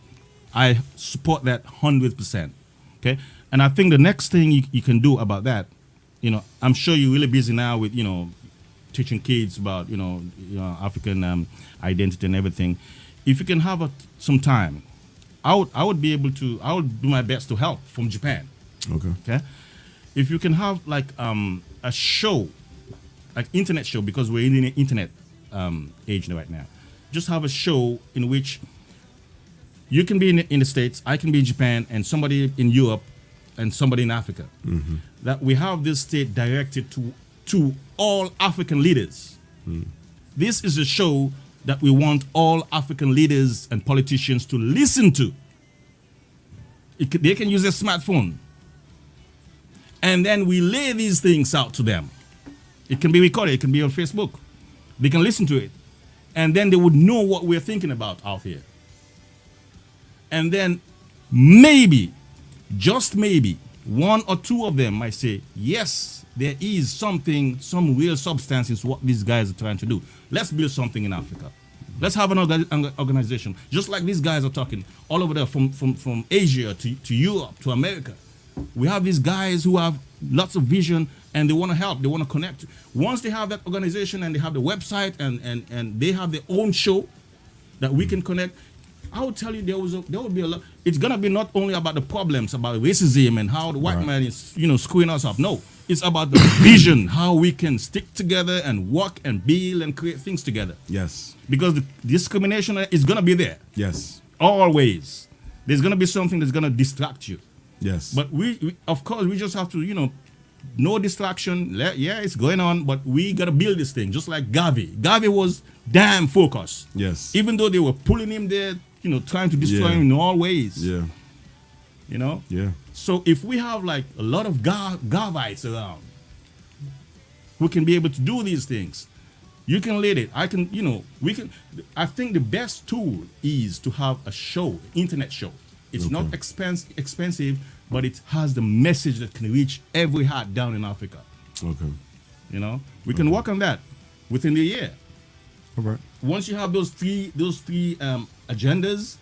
I support that 100%. Okay, and I think the next thing you can do about that, I'm sure you're really busy now with, teaching kids about, African identity and everything. If you can have some time, I would do my best to help from Japan. Okay. If you can have like a show, like internet show, because we're in the internet age right now. Just have a show in which you can be in the States, I can be in Japan, and somebody in Europe, and somebody in Africa. That we have this state directed to all African leaders. This is a show that we want all African leaders and politicians to listen to. They can use their smartphone. And then we lay these things out to them. It can be recorded, it can be on Facebook. They can listen to it. And then they would know what we're thinking about out here. And then maybe, just maybe, one or two of them might say, yes, there is some real substance in what these guys are trying to do. Let's build something in Africa. Let's have another organization. Just like these guys are talking all over there, from Asia to Europe to America. We have these guys who have lots of vision and they want to help, they want to connect. Once they have that organization and they have the website and they have their own show that we can connect, I would tell you there would be a lot. It's gonna be not only about the problems about racism and how the white man is screwing us up. No, it's about the vision, how we can stick together and work and build and create things together. Yes. Because the discrimination is gonna be there. Yes. Always, there's gonna be something that's gonna distract you. Yes. But we of course we just have to no distraction. Yeah, it's going on, but we gotta build this thing. Just like Gavi. Gavi was damn focused. Yes. Even though they were pulling him there, trying to destroy him in all ways. Yeah. Yeah. So if we have like a lot of Gavites around who can be able to do these things. You can lead it. I can, we can. I think the best tool is to have a show, internet show. It's not expensive, but it has the message that can reach every heart down in Africa. Okay. We can work on that within the year. All right. Once you have those three agendas,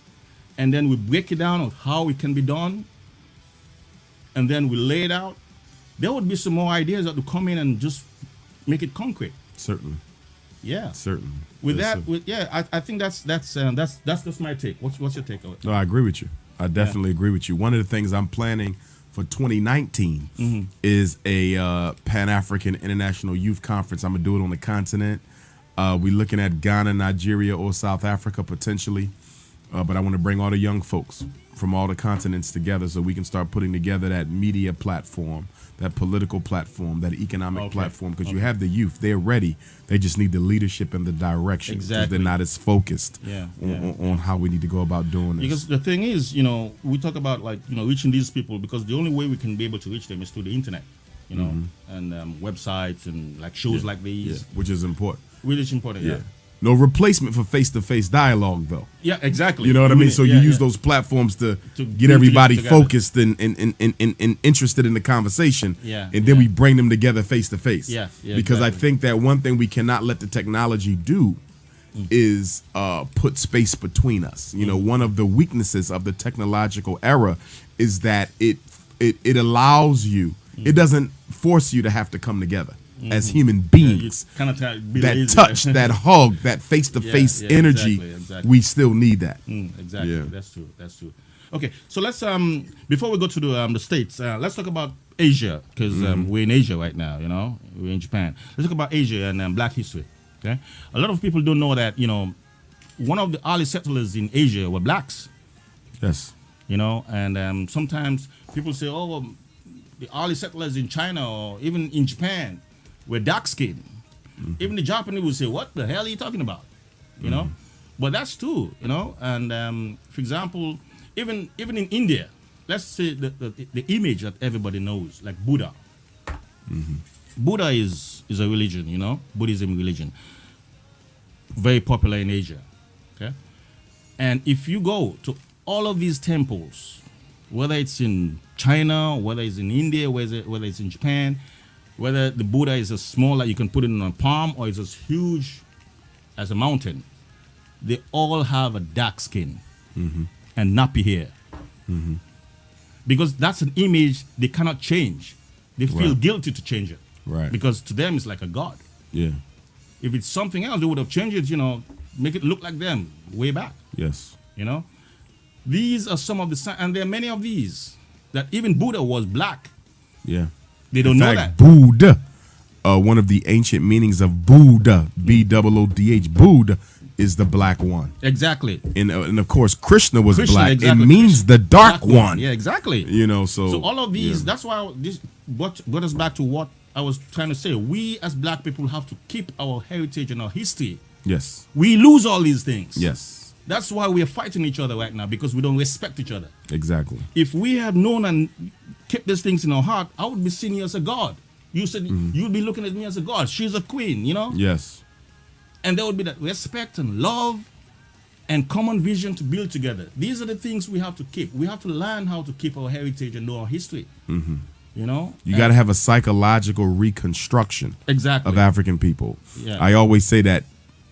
and then we break it down of how it can be done, and then we lay it out, there would be some more ideas that would come in and just make it concrete. Certainly. Yeah. Certainly. With I think that's just my take. What's your take on it? No, I agree with you. I definitely agree with you. One of the things I'm planning for 2019 is a Pan-African International Youth Conference. I'm going to do it on the continent. We're looking at Ghana, Nigeria, or South Africa potentially. But I want to bring all the young folks from all the continents together so we can start putting together that media platform, that political platform, that economic platform. Because you have the youth. They're ready. They just need the leadership and the direction. Exactly. Because they're not as focused on how we need to go about doing this. Because the thing is, we talk about reaching these people, because the only way we can be able to reach them is through the internet, and websites and shows like these. Which is important. Which is important, yeah. No replacement for face-to-face dialogue, though. Yeah, exactly. You know what I mean? So you use those platforms to get everybody focused and interested in the conversation. Yeah. And then we bring them together face-to-face. Yeah. Because I think that one thing we cannot let the technology do is put space between us. One of the weaknesses of the technological era is that it allows you, it doesn't force you to have to come together. As human beings, that touch, that hug, that face-to-face energy, exactly. We still need that. Exactly, that's true. Okay, so let's before we go to the States, let's talk about Asia, because we're in Asia right now. We're in Japan. Let's talk about Asia and Black history. Okay, a lot of people don't know that one of the early settlers in Asia were blacks. Yes. And sometimes people say, oh, the early settlers in China or even in Japan were dark skinned. Even the Japanese will say, what the hell are you talking about? But that's true, And for example, even in India, let's say the image that everybody knows, like Buddha. Buddha is a religion, Buddhism religion. Very popular in Asia. Okay? And if you go to all of these temples, whether it's in China, whether it's in India, whether it's in Japan, whether the Buddha is as small that you can put it in a palm or is as huge as a mountain, they all have a dark skin and nappy hair. Because that's an image they cannot change. They feel guilty to change it. Right. Because to them it's like a god. Yeah. If it's something else, they would have changed it, make it look like them way back. Yes. These are some of the, and there are many of these, that even Buddha was black. Yeah. They don't know that. Buddha, one of the ancient meanings of Buddha, B-O-O-D-H, Buddha, is the black one. Exactly. And of course, Krishna was black. Exactly. It means the dark one. Yeah, exactly. So all of these, that's why this brought us back to what I was trying to say. We as black people have to keep our heritage and our history. Yes. We lose all these things. Yes. That's why we are fighting each other right now, because we don't respect each other. Exactly. If we had known and kept these things in our heart, I would be seeing you as a god. You said you'd be looking at me as a god. She's a queen, Yes. And there would be that respect and love and common vision to build together. These are the things we have to keep. We have to learn how to keep our heritage and know our history. You got to have a psychological reconstruction of African people. Yeah. I always say that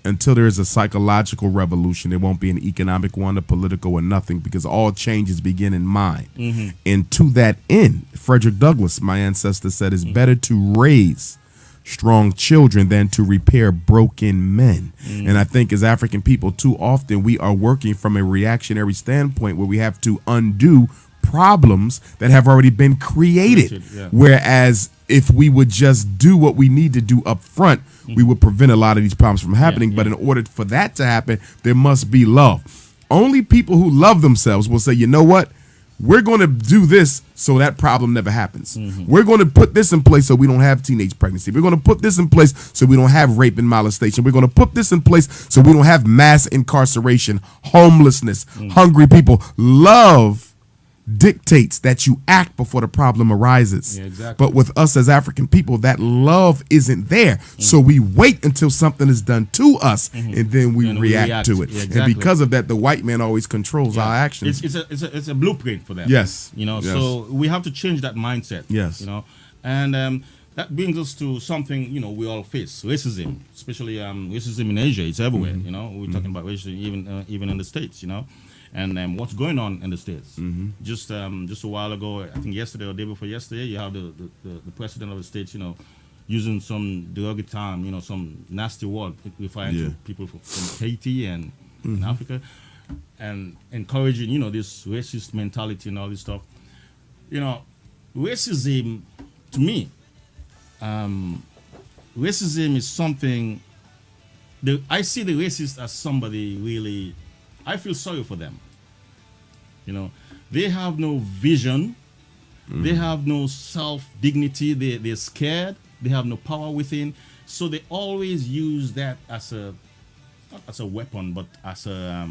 until there is a psychological revolution, there won't be an economic one, a political, or nothing, because all changes begin in mind. And to that end, Frederick Douglass, my ancestor, said it's better to raise strong children than to repair broken men. And I think as African people, too often we are working from a reactionary standpoint where we have to undo problems that have already been created. Whereas if we would just do what we need to do up front, we would prevent a lot of these problems from happening. But in order for that to happen, there must be love. Only people who love themselves will say, you know what? We're going to do this so that problem never happens. We're going to put this in place so we don't have teenage pregnancy. We're going to put this in place so we don't have rape and molestation. We're going to put this in place so we don't have mass incarceration, homelessness, hungry people. Love dictates that you act before the problem arises. Yeah, exactly. But with us as African people, that love isn't there. So we wait until something is done to us, and then we react to it. Yeah, exactly. And because of that, the white man always controls our actions. It's a blueprint for them. Yes. Yes. So we have to change that mindset. Yes. And that brings us to something, we all face: racism, especially racism in Asia. It's everywhere. We're talking about racism even in the States. And what's going on in the States. Just a while ago, I think yesterday or day before yesterday, you have the president of the States, using some derogatory term, some nasty word referring to people from Haiti and in Africa, and encouraging, this racist mentality and all this stuff. Racism, to me, racism is something. I see the racist as somebody really. I feel sorry for them. They have no vision. They have no self-dignity. They're scared. They have no power within. So they always use that as not as a weapon, but as a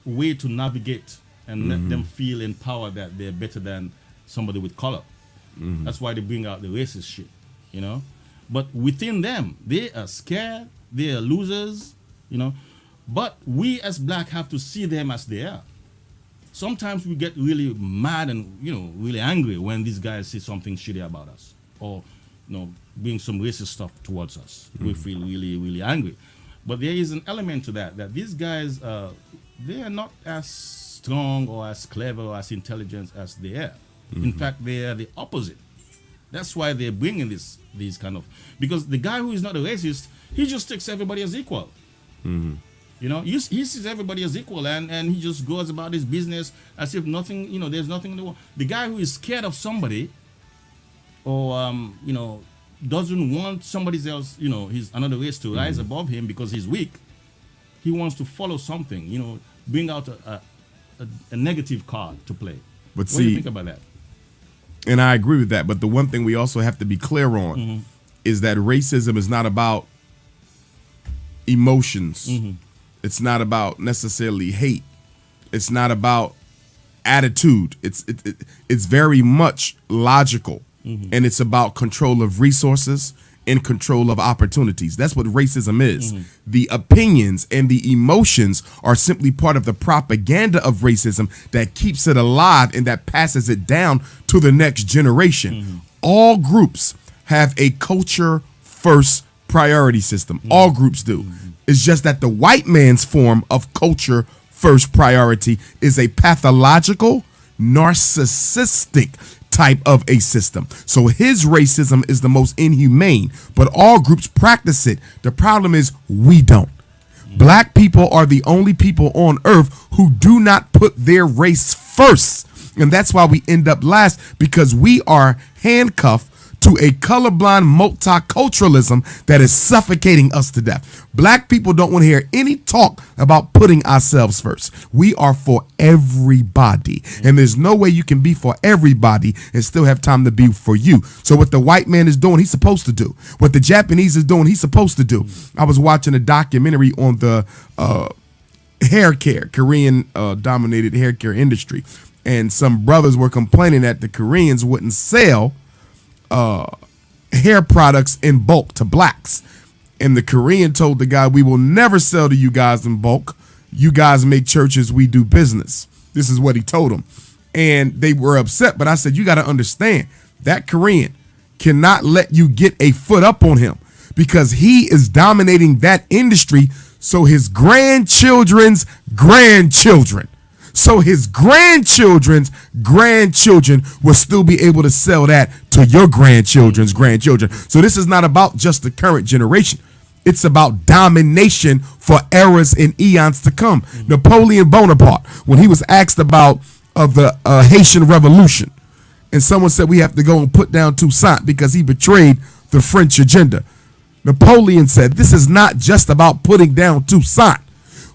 way to navigate and let them feel empowered that they're better than somebody with color. That's why they bring out the racist shit, But within them, they are scared. They are losers, But we as black have to see them as they are. Sometimes we get really mad and really angry when these guys say something shitty about us, or bring some racist stuff towards us. We feel really, really angry. But there is an element to that these guys they are not as strong or as clever or as intelligent as they are. In fact, they are the opposite. That's why they're bringing these kind of, because the guy who is not a racist, he just takes everybody as equal. He sees everybody as equal, and he just goes about his business as if nothing, there's nothing in the world. The guy who is scared of somebody, or doesn't want somebody else, he's another race to rise above him because he's weak. He wants to follow something, bring out a negative card to play. But what do you think about that? And I agree with that. But the one thing we also have to be clear on is that racism is not about emotions. It's not about necessarily hate. It's not about attitude. It's very much logical, and it's about control of resources and control of opportunities. That's what racism is. The opinions and the emotions are simply part of the propaganda of racism that keeps it alive and that passes it down to the next generation. All groups have a culture first priority system. All groups do. It's just that the white man's form of culture first priority is a pathological, narcissistic type of a system. So his racism is the most inhumane, but all groups practice it. The problem is we don't. Black people are the only people on earth who do not put their race first. And that's why we end up last, because we are handcuffed to a colorblind multiculturalism that is suffocating us to death. Black people don't want to hear any talk about putting ourselves first. We are for everybody, and there's no way you can be for everybody and still have time to be for you. So what the white man is doing, he's supposed to do. What the Japanese is doing, he's supposed to do. I was watching a documentary on the hair care, Korean dominated hair care industry, and some brothers were complaining that the Koreans wouldn't sell hair products in bulk to blacks. And the Korean told the guy, we will never sell to you guys in bulk. You guys make churches, we do business. This is what he told them. And they were upset, but I said, you got to understand, that Korean cannot let you get a foot up on him, because he is dominating that industry. So his grandchildren's grandchildren, so his grandchildren's grandchildren will still be able to sell that to your grandchildren's grandchildren. So this is not about just the current generation. It's about domination for eras and eons to come. Napoleon Bonaparte, when he was asked about the Haitian Revolution, and someone said we have to go and put down Toussaint because he betrayed the French agenda. Napoleon said, this is not just about putting down Toussaint.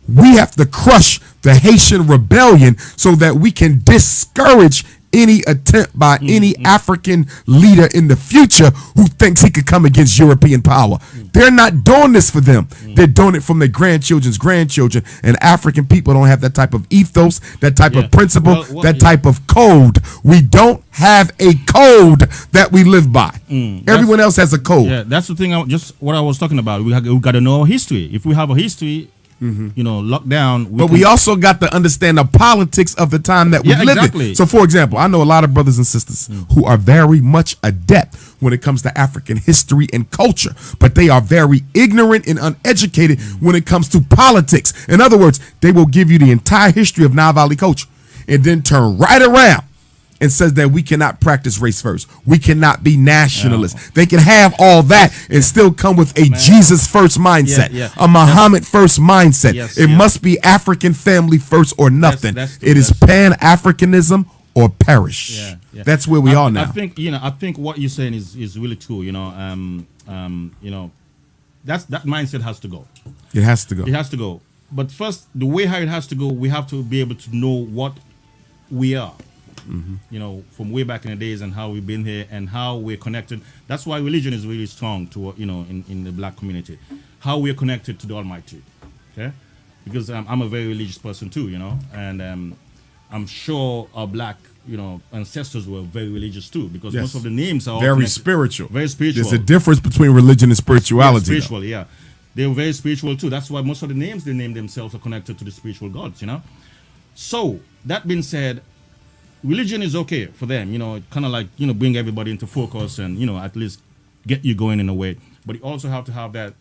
We have to crush the Haitian rebellion so that we can discourage any attempt by any African leader in the future who thinks he could come against European power. They're not doing this for them. They're doing it from their grandchildren's grandchildren. And African people don't have that type of ethos, that type of principle, that type of code. We don't have a code that we live by. Everyone else has a code. Yeah, that's the thing. Just what I was talking about. We got to know our history. If we have a history, locked down. We also got to understand the politics of the time that we live in. So, for example, I know a lot of brothers and sisters who are very much adept when it comes to African history and culture, but they are very ignorant and uneducated when it comes to politics. In other words, they will give you the entire history of Nile Valley culture and then turn right around and says that we cannot practice race first. We cannot be nationalists. They can have all that and still come with a Jesus first mindset, a Muhammad first mindset. It must be African family first or nothing. It is Pan-Africanism or perish. That's where we are now. I think what you're saying is really true. That mindset has to go. It has to go. It has to go. But first, the way how it has to go, we have to be able to know what we are. From way back in the days and how we've been here and how we're connected. That's why religion is really strong to in the black community. How we're connected to the Almighty. Okay, because I'm a very religious person too. And I'm sure our black ancestors were very religious too, because most of the names are all very spiritual. Very spiritual. There's a difference between religion and spirituality. Spiritual, yeah. They were very spiritual too. That's why most of the names they name themselves are connected to the spiritual gods. So that being said, religion is okay for them, kind of like, bring everybody into focus and, at least get you going in a way. But you also have to have that,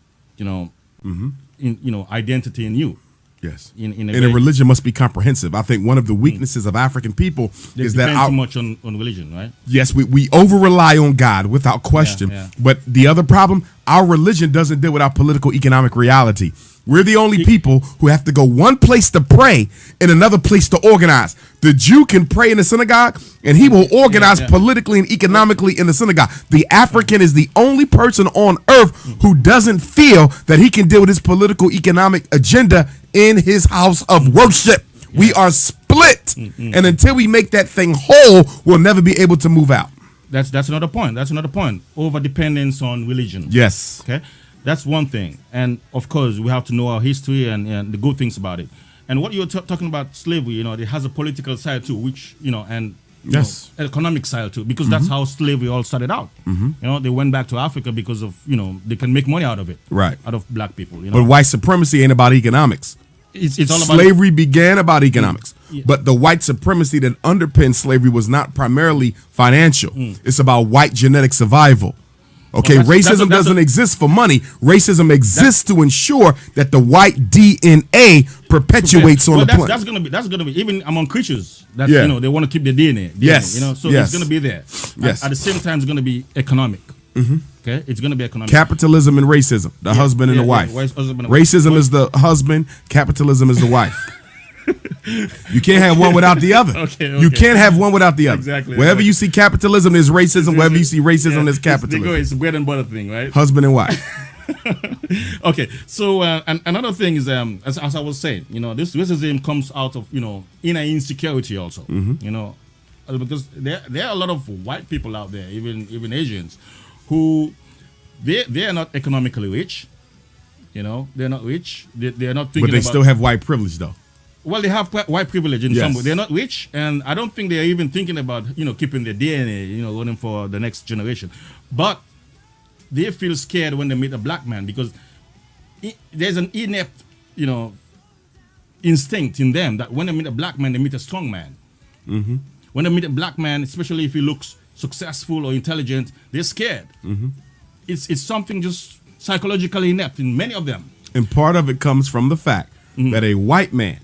identity in you. Yes. And a religion must be comprehensive. I think one of the weaknesses of African people is that too much on religion, right? Yes, we over rely on God without question. But the other problem, our religion doesn't deal with our political economic reality. We're the only people who have to go one place to pray and another place to organize. The Jew can pray in the synagogue and he will organize politically and economically in the synagogue. The African is the only person on earth who doesn't feel that he can deal with his political economic agenda in his house of worship. We are split. And until we make that thing whole, we'll never be able to move out. That's another point. Over dependence on religion. Yes. Okay. That's one thing. And of course, we have to know our history and the good things about it. And what you're talking about slavery, it has a political side too, which, and economic side too, because that's how slavery all started out. They went back to Africa because of, they can make money out of it. Right. Out of black people. But white supremacy ain't about economics. It's all about slavery began about economics. But the white supremacy that underpinned slavery was not primarily financial. It's about white genetic survival. Okay, racism doesn't exist for money. Racism exists to ensure that the white DNA perpetuates on the planet. That's gonna be even among creatures. That's they want to keep the DNA. So it's gonna be there. Yes. At the same time, it's gonna be economic. Okay, it's gonna be economic. Capitalism and racism, the husband and the wife. Racism is the husband. Capitalism is the wife. You can't have one without the other. You can't have one without the other. Exactly. Wherever you see capitalism, there's racism. Wherever you see racism, there's capitalism. It's a bread and butter thing, right? Husband and wife. Okay. So and another thing is, as I was saying, this racism comes out of inner insecurity also. Because there are a lot of white people out there, even Asians, who they are not economically rich. They're not rich. They're not thinking. But they still have white privilege, though. Well, they have white privilege in some way. They're not rich, and I don't think they're even thinking about keeping their DNA, running for the next generation. But they feel scared when they meet a black man because there's an innate, instinct in them that when they meet a black man, they meet a strong man. When they meet a black man, especially if he looks successful or intelligent, they're scared. It's something just psychologically inept in many of them. And part of it comes from the fact that a white man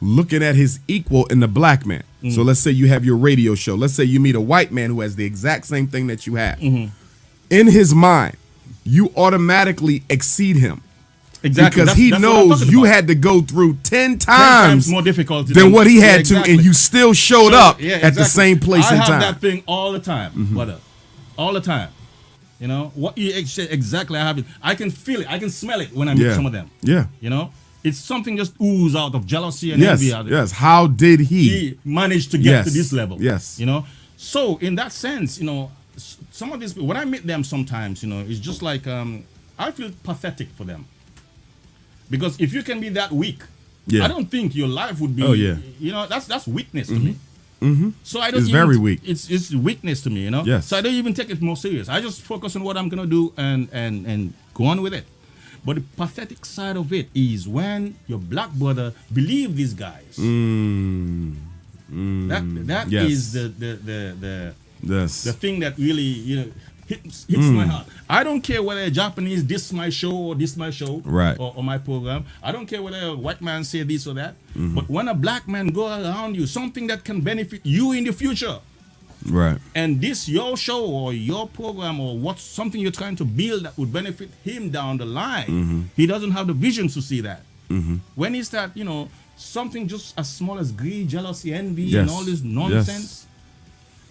looking at his equal in the black man. So let's say you have your radio show. Let's say you meet a white man who has the exact same thing that you have. In his mind, you automatically exceed him. Exactly. Because he knows you had to go through 10 times more difficult than what he had to, and you still showed up at the same place and time. I have that thing all the time, brother. All the time. What you exactly I have it. I can feel it. I can smell it when I meet some of them. Yeah. It's something just ooze out of jealousy and envy. Yes. How did He managed to get to this level. Yes. You know. So in that sense, you know, some of these people, when I meet them sometimes, you know, it's just like I feel pathetic for them. Because if you can be that weak, I don't think your life would be. Oh, yeah. You know, that's weakness to me. So I don't. It's very weak. It's weakness to me, you know. Yes. So I don't even take it more serious. I just focus on what I'm gonna do and go on with it. But the pathetic side of it is when your black brother believe these guys. That is the thing that really, you know, hits my heart. I don't care whether a Japanese diss my show or diss my show, right, or my program. I don't care whether a white man say this or that. But when a black man go around you, something that can benefit you in the future, right, and this your show or your program or what's something you're trying to build that would benefit him down the line, he doesn't have the vision to see that. When he start, you know, something just as small as greed, jealousy, envy, and all this nonsense.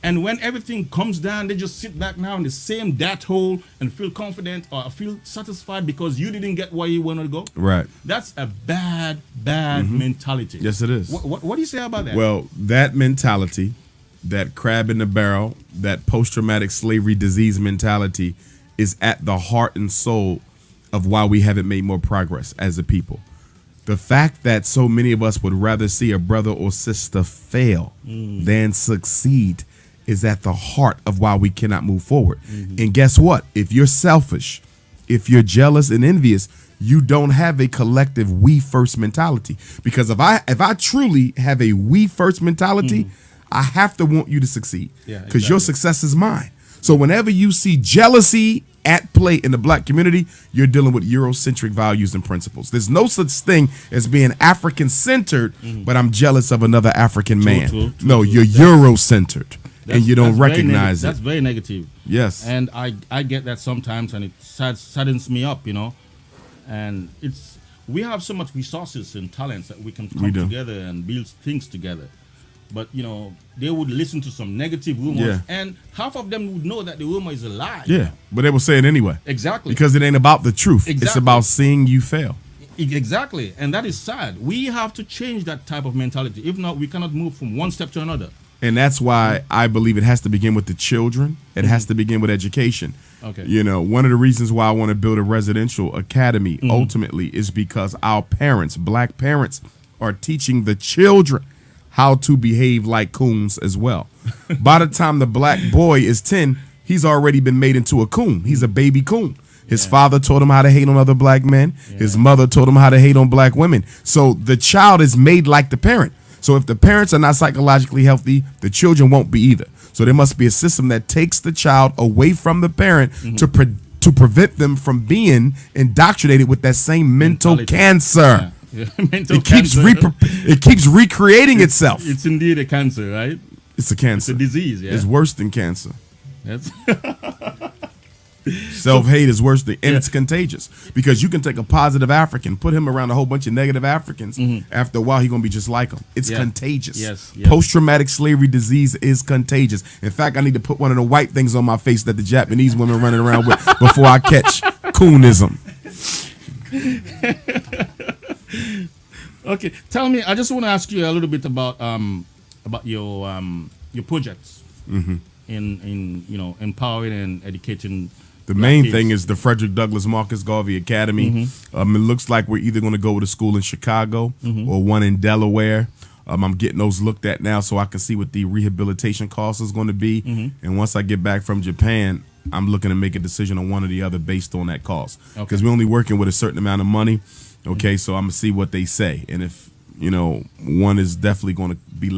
And when everything comes down, they just sit back now in the same dat hole and feel confident or feel satisfied because you didn't get where you want to go. Right. That's a bad mentality. Yes, it is. What do you say about that? Well, that mentality, that crab in the barrel, that post-traumatic slavery disease mentality is at the heart and soul of why we haven't made more progress as a people. The fact that so many of us would rather see a brother or sister fail than succeed is at the heart of why we cannot move forward. And guess what? If you're selfish, if you're jealous and envious, you don't have a collective we first mentality. Because if I truly have a we first mentality, I have to want you to succeed. Because your success is mine. So whenever you see jealousy at play in the black community, you're dealing with Eurocentric values and principles. There's no such thing as being African-centered, but I'm jealous of another African man. No, you're Euro-centered. And you don't recognize it. That's very negative. Yes. And I get that sometimes, and it saddens me up, you know. And we have so much resources and talents that we can come together and build things together. But, you know, they would listen to some negative rumors, and half of them would know that the rumor is a lie. Yeah, but they will say it anyway. Exactly. Because it ain't about the truth. Exactly. It's about seeing you fail. Exactly. And that is sad. We have to change that type of mentality. If not, we cannot move from one step to another. And that's why I believe it has to begin with the children. It has to begin with education. Okay. You know, one of the reasons why I want to build a residential academy ultimately is because our parents, black parents, are teaching the children how to behave like coons as well. By the time the black boy is 10, he's already been made into a coon. He's a baby coon. His father taught him how to hate on other black men. His mother taught him how to hate on black women. So the child is made like the parent. So if the parents are not psychologically healthy, the children won't be either. So there must be a system that takes the child away from the parent to prevent them from being indoctrinated with that same mental cancer. It keeps recreating itself. It's indeed a cancer, right? It's a cancer. It's a disease. Yeah. It's worse than cancer. That's Self-hate is worse than, and it's contagious because you can take a positive African, put him around a whole bunch of negative Africans. After a while, he's gonna be just like them. It's contagious. Yes. Post-traumatic slavery disease is contagious. In fact, I need to put one of the white things on my face that the Japanese women running around with before I catch coonism. Okay, tell me. I just want to ask you a little bit about your projects in you know, empowering and educating. The main thing is the Frederick Douglass Marcus Garvey Academy. It looks like we're either going to go with a school in Chicago or one in Delaware. I'm getting those looked at now so I can see what the rehabilitation cost is going to be. And once I get back from Japan, I'm looking to make a decision on one or the other based on that cost. Because we're only working with a certain amount of money. Okay, so I'm going to see what they say. And if, you know, one is definitely going to be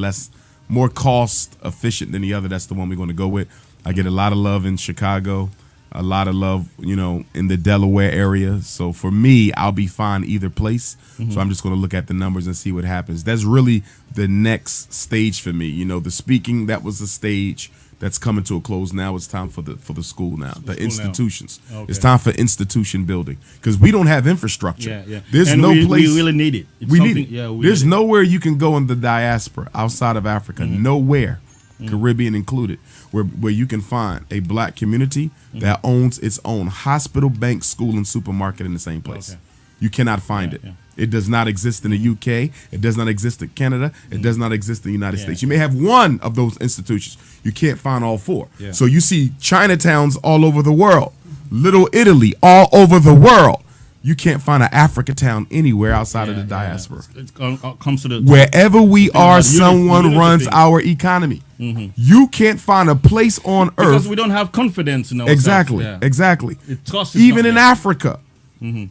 more cost efficient than the other, that's the one we're going to go with. I get a lot of love in Chicago. A lot of love, you know, in the Delaware area. So for me, I'll be fine either place. So I'm just going to look at the numbers and see what happens. That's really the next stage for me. You know, the speaking, that was the stage that's coming to a close. Now it's time for the school now, the institutions. It's time for institution building because we don't have infrastructure. There's no place. We really need it. We need it. There's nowhere you can go in the diaspora outside of Africa. Nowhere. Caribbean included, where you can find a black community that owns its own hospital, bank, school, and supermarket in the same place. You cannot find it. It does not exist in the UK. It does not exist in Canada. It does not exist in the United States. You may have one of those institutions. You can't find all four. So you see Chinatowns all over the world, Little Italy all over the world. You can't find an Africa town anywhere outside of the diaspora. It comes to the wherever we are, someone runs our economy. You can't find a place on earth because we don't have confidence in ourselves. Exactly. Trust even in Africa.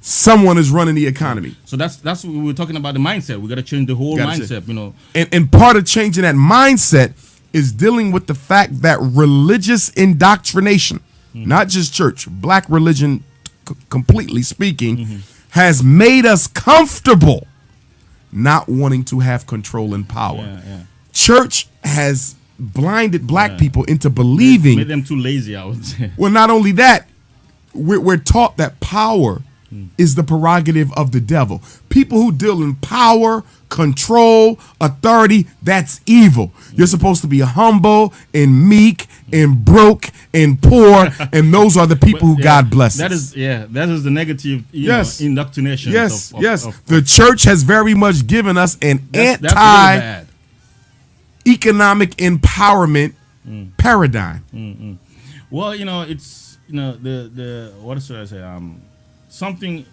Someone is running the economy. So that's what we were talking about, the mindset. We got to change the whole mindset, you know. And part of changing that mindset is dealing with the fact that religious indoctrination, not just church, black religion completely speaking, has made us comfortable not wanting to have control and power. Church has blinded black people into believing. Made them too lazy, I would say. Well, not only that, we're taught that power is the prerogative of the devil. People who deal in power, control, authority, that's evil. You're supposed to be humble and meek and broke and poor, and those are the people who God blesses. That is the negative indoctrination. Yes. The church has very much given us an anti-economic empowerment paradigm. Well, you know, it's the what should I say? Something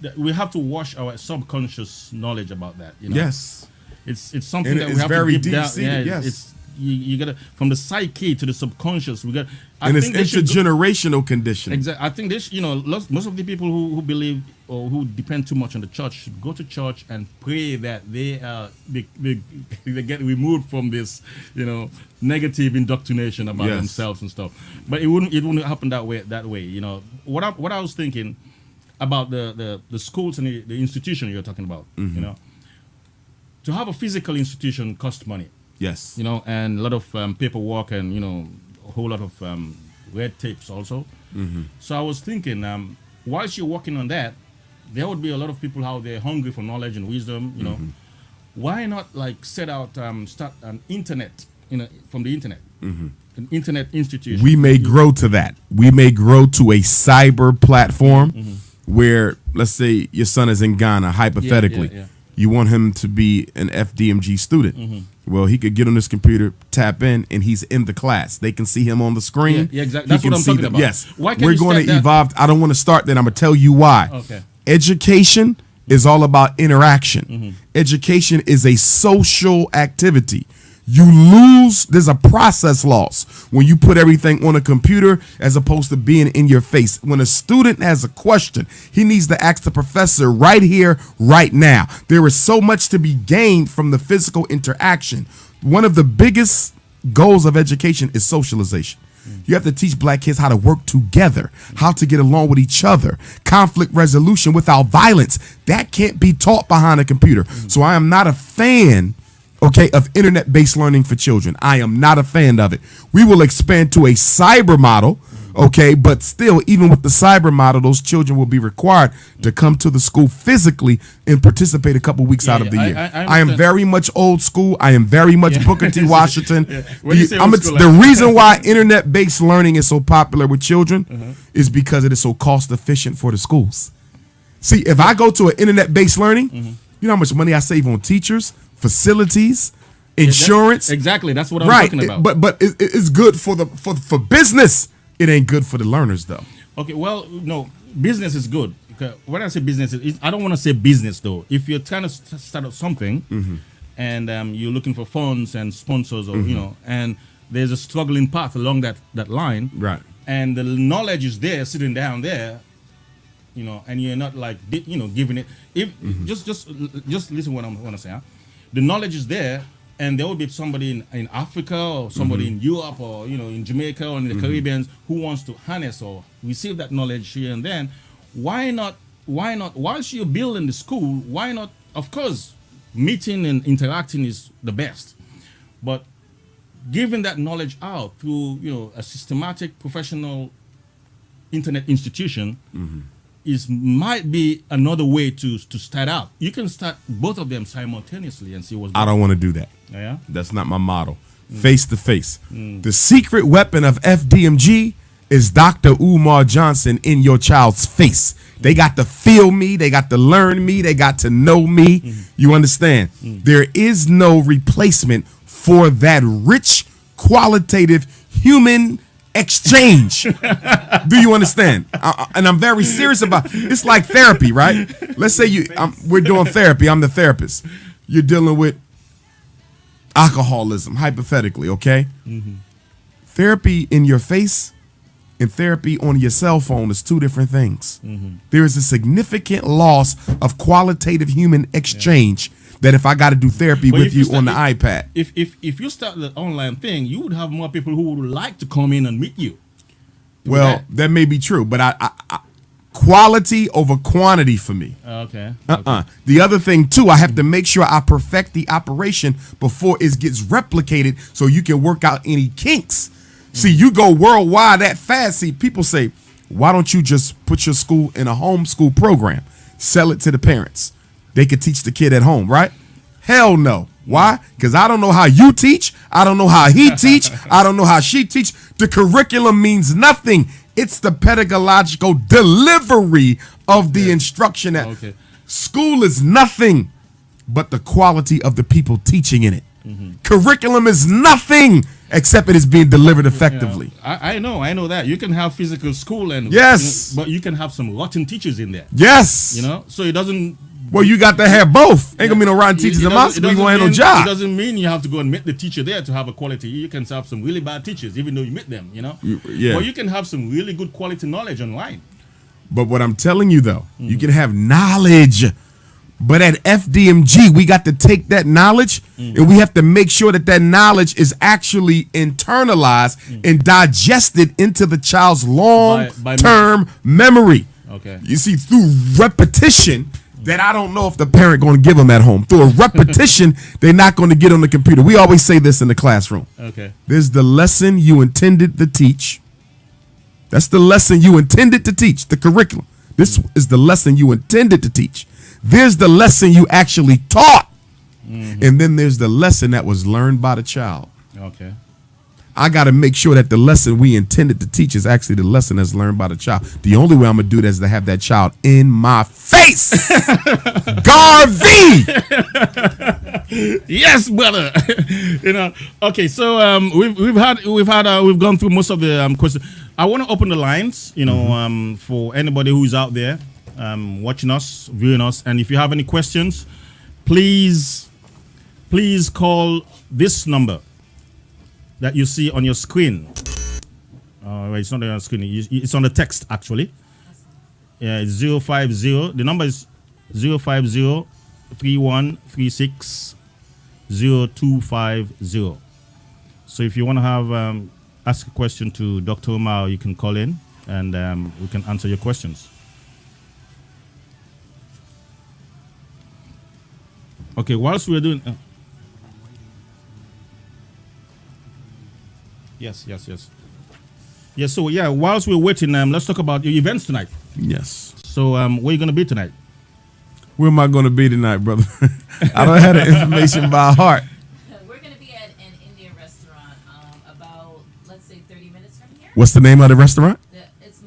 that we have to wash our subconscious knowledge about that. You know? Yes, it's something and that it's we have very to deep down. deep-seated, It's you gotta, from the psyche to the subconscious. We got, and it's intergenerational condition. Exactly. I think this, most of the people who believe or who depend too much on the church should go to church and pray that they get removed from this, negative indoctrination about themselves and stuff. But it wouldn't happen that way. What I was thinking about the schools and the institution you're talking about. To have a physical institution costs money. Yes. And a lot of paperwork and, a whole lot of red tapes also. So I was thinking, whilst you're working on that, there would be a lot of people out there hungry for knowledge and wisdom, Why not start an internet, from the internet, an internet institution? We may grow to that. We may grow to a cyber platform where, let's say your son is in Ghana, hypothetically. You want him to be an FDMG student. Well, he could get on his computer, tap in, and he's in the class. They can see him on the screen. Yeah, exactly. That's what I'm talking about. Yes. We're going to evolve. I don't want to start that. I'm going to tell you why. Okay. Education is all about interaction. Education is a social activity. There's a process loss when you put everything on a computer as opposed to being in your face. When a student has a question, he needs to ask the professor right here, right now. There is so much to be gained from the physical interaction. One of the biggest goals of education is socialization. You have to teach black kids how to work together, how to get along with each other, conflict resolution without violence. That can't be taught behind a computer. So I am not a fan of internet-based learning for children. I am not a fan of it. We will expand to a cyber model, but still, even with the cyber model, those children will be required to come to the school physically and participate a couple weeks out of the year. I am very much old school. I am very much Booker T. Washington. The reason why internet-based learning is so popular with children is because it is so cost-efficient for the schools. See, if I go to an internet-based learning, you know how much money I save on teachers, facilities, insurance. Exactly, that's what I'm talking about. But it's good for business. It ain't good for the learners, though. Okay, well, no, business is good. When I say business, I don't want to say business though. If you're trying to start up something, and you're looking for funds and sponsors, or and there's a struggling path along that line, right? And the knowledge is there, sitting down there. And you're not giving it. Just listen what I want to say. Huh? The knowledge is there, and there will be somebody in Africa or somebody in Europe or in Jamaica or in the Caribbean who wants to harness or receive that knowledge here and then. Why not? Whilst you're building the school, why not? Of course, meeting and interacting is the best, but giving that knowledge out through a systematic, professional internet institution. Might be another way to start out. You can start both of them simultaneously and see what's going on. I don't want to do that. Yeah? That's not my model. Face to face. The secret weapon of FDMG is Dr. Umar Johnson in your child's face. They got to feel me. They got to learn me. They got to know me. You understand? There is no replacement for that rich, qualitative human exchange. Do you understand? And I'm very serious about it's like therapy, right? Let's say we're doing therapy. I'm the therapist. You're dealing with alcoholism, hypothetically, okay? Therapy in your face and therapy on your cell phone is two different things. There is a significant loss of qualitative human exchange that if I got to do therapy with you on the iPad. If you start the online thing, you would have more people who would like to come in and meet you. Well, that may be true, but I quality over quantity for me. Okay. The other thing too, I have to make sure I perfect the operation before it gets replicated so you can work out any kinks. See, you go worldwide that fast. See, people say, why don't you just put your school in a homeschool program? Sell it to the parents. They could teach the kid at home, right? Hell no. Why? Because I don't know how you teach. I don't know how he teach. I don't know how she teach. The curriculum means nothing. It's the pedagogical delivery of the instruction. School is nothing but the quality of the people teaching in it. Curriculum is nothing except it is being delivered effectively. I know that. You can have physical school and but you can have some rotten teachers in there. Yes. So it doesn't. Well, you got to have both. Ain't gonna be no rotten teachers in my school. You won't have no job. It doesn't mean you have to go and meet the teacher there to have a quality. You can have some really bad teachers, even though you meet them. Yeah. Well, you can have some really good quality knowledge online. But what I'm telling you though, you can have knowledge. But at FDMG, we got to take that knowledge and we have to make sure that that knowledge is actually internalized and digested into the child's long-term memory. Okay. You see, through repetition, that I don't know if the parent going to give them at home. Through a repetition, they're not going to get on the computer. We always say this in the classroom. Okay. There's the lesson you intended to teach. That's the lesson you intended to teach, the curriculum. This is the lesson you intended to teach. There's the lesson you actually taught. And then there's the lesson that was learned by the child. Okay. I got to make sure that the lesson we intended to teach is actually the lesson that's learned by the child. The only way I'm going to do that is to have that child in my face. Garvey! Yes, brother. Okay, so we've gone through most of the questions. I want to open the lines, for anybody who's out there watching us, viewing us, and if you have any questions, please call this number that you see on your screen. It's not on your screen. It's on the text actually. Yeah, it's 050. The number is 050-3136-0250. So if you want to have ask a question to Dr. Umar, you can call in and we can answer your questions. Okay, whilst we're doing. Yes. So whilst we're waiting, let's talk about your events tonight. Yes. So where are you going to be tonight? Where am I going to be tonight, brother? I don't have the information by heart. We're going to be at an Indian restaurant about, let's say, 30 minutes from here. What's the name of the restaurant? It's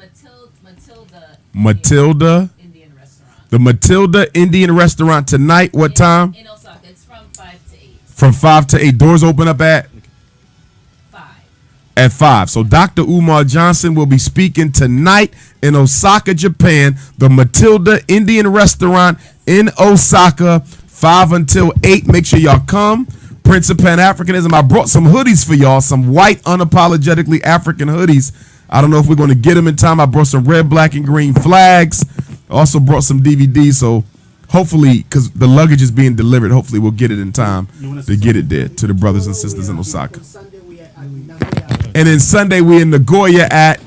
Matilda Indian restaurant. The Matilda Indian restaurant tonight. What time? In Osaka. It's from 5 to 8. From 5 to 8. Doors open up at? 5. At 5. So Dr. Umar Johnson will be speaking tonight in Osaka, Japan. The Matilda Indian restaurant in Osaka, 5 until 8. Make sure y'all come. Prince of Pan-Africanism. I brought some hoodies for y'all, some white, unapologetically African hoodies. I don't know if we're going to get them in time. I brought some red, black, and green flags. Also brought some DVDs, so hopefully, because the luggage is being delivered, hopefully we'll get it in time to get it there to the brothers and sisters in Osaka. And then Sunday we're in Nagoya at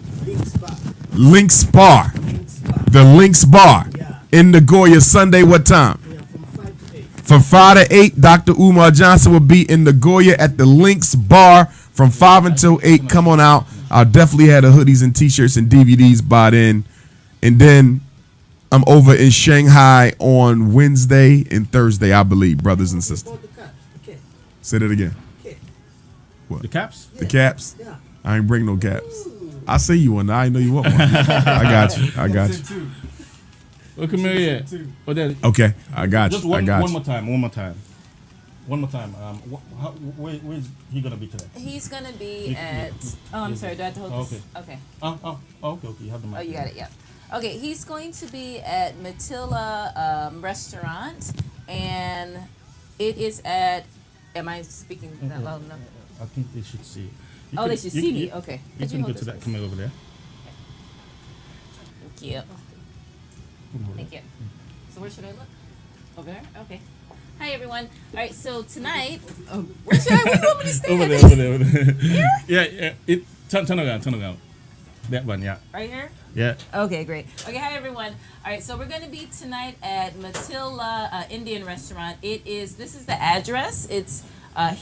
Lynx Bar. The Lynx Bar in Nagoya. Sunday, what time? From 5 to 8, Dr. Umar Johnson will be in Nagoya at the Lynx Bar from 5 until 8. Come on out. I'll definitely have the hoodies and t-shirts and DVDs by then. And then I'm over in Shanghai on Wednesday and Thursday, I believe, brothers and sisters. Say that again. What? The caps? The caps? I ain't bring no caps. I say you one. I know you want one. I got you. I got you. Look at me here. Oh, there. Okay, I got Just you. I got one you. more time. One more time. One more time. Where is he gonna be today? He's gonna be at. Oh, I'm sorry. Do I have to hold this? Okay. Okay. You have the mic. Oh, you got it. Yeah. Okay. He's going to be at Matilla restaurant, and it is at. Am I speaking that loud enough? I think they should see. They should see me. Okay. You can go to that. Come over there. Thank you. Thank you. So where should I look? Over there? Okay. Hi everyone. All right, so tonight, where should I? Where do you want me to stand? Over there. Here? Yeah. Turn around. That one, yeah. Right here? Yeah. Okay, great. Okay, hi everyone. All right, so we're going to be tonight at Matilla Indian Restaurant. This is the address. It's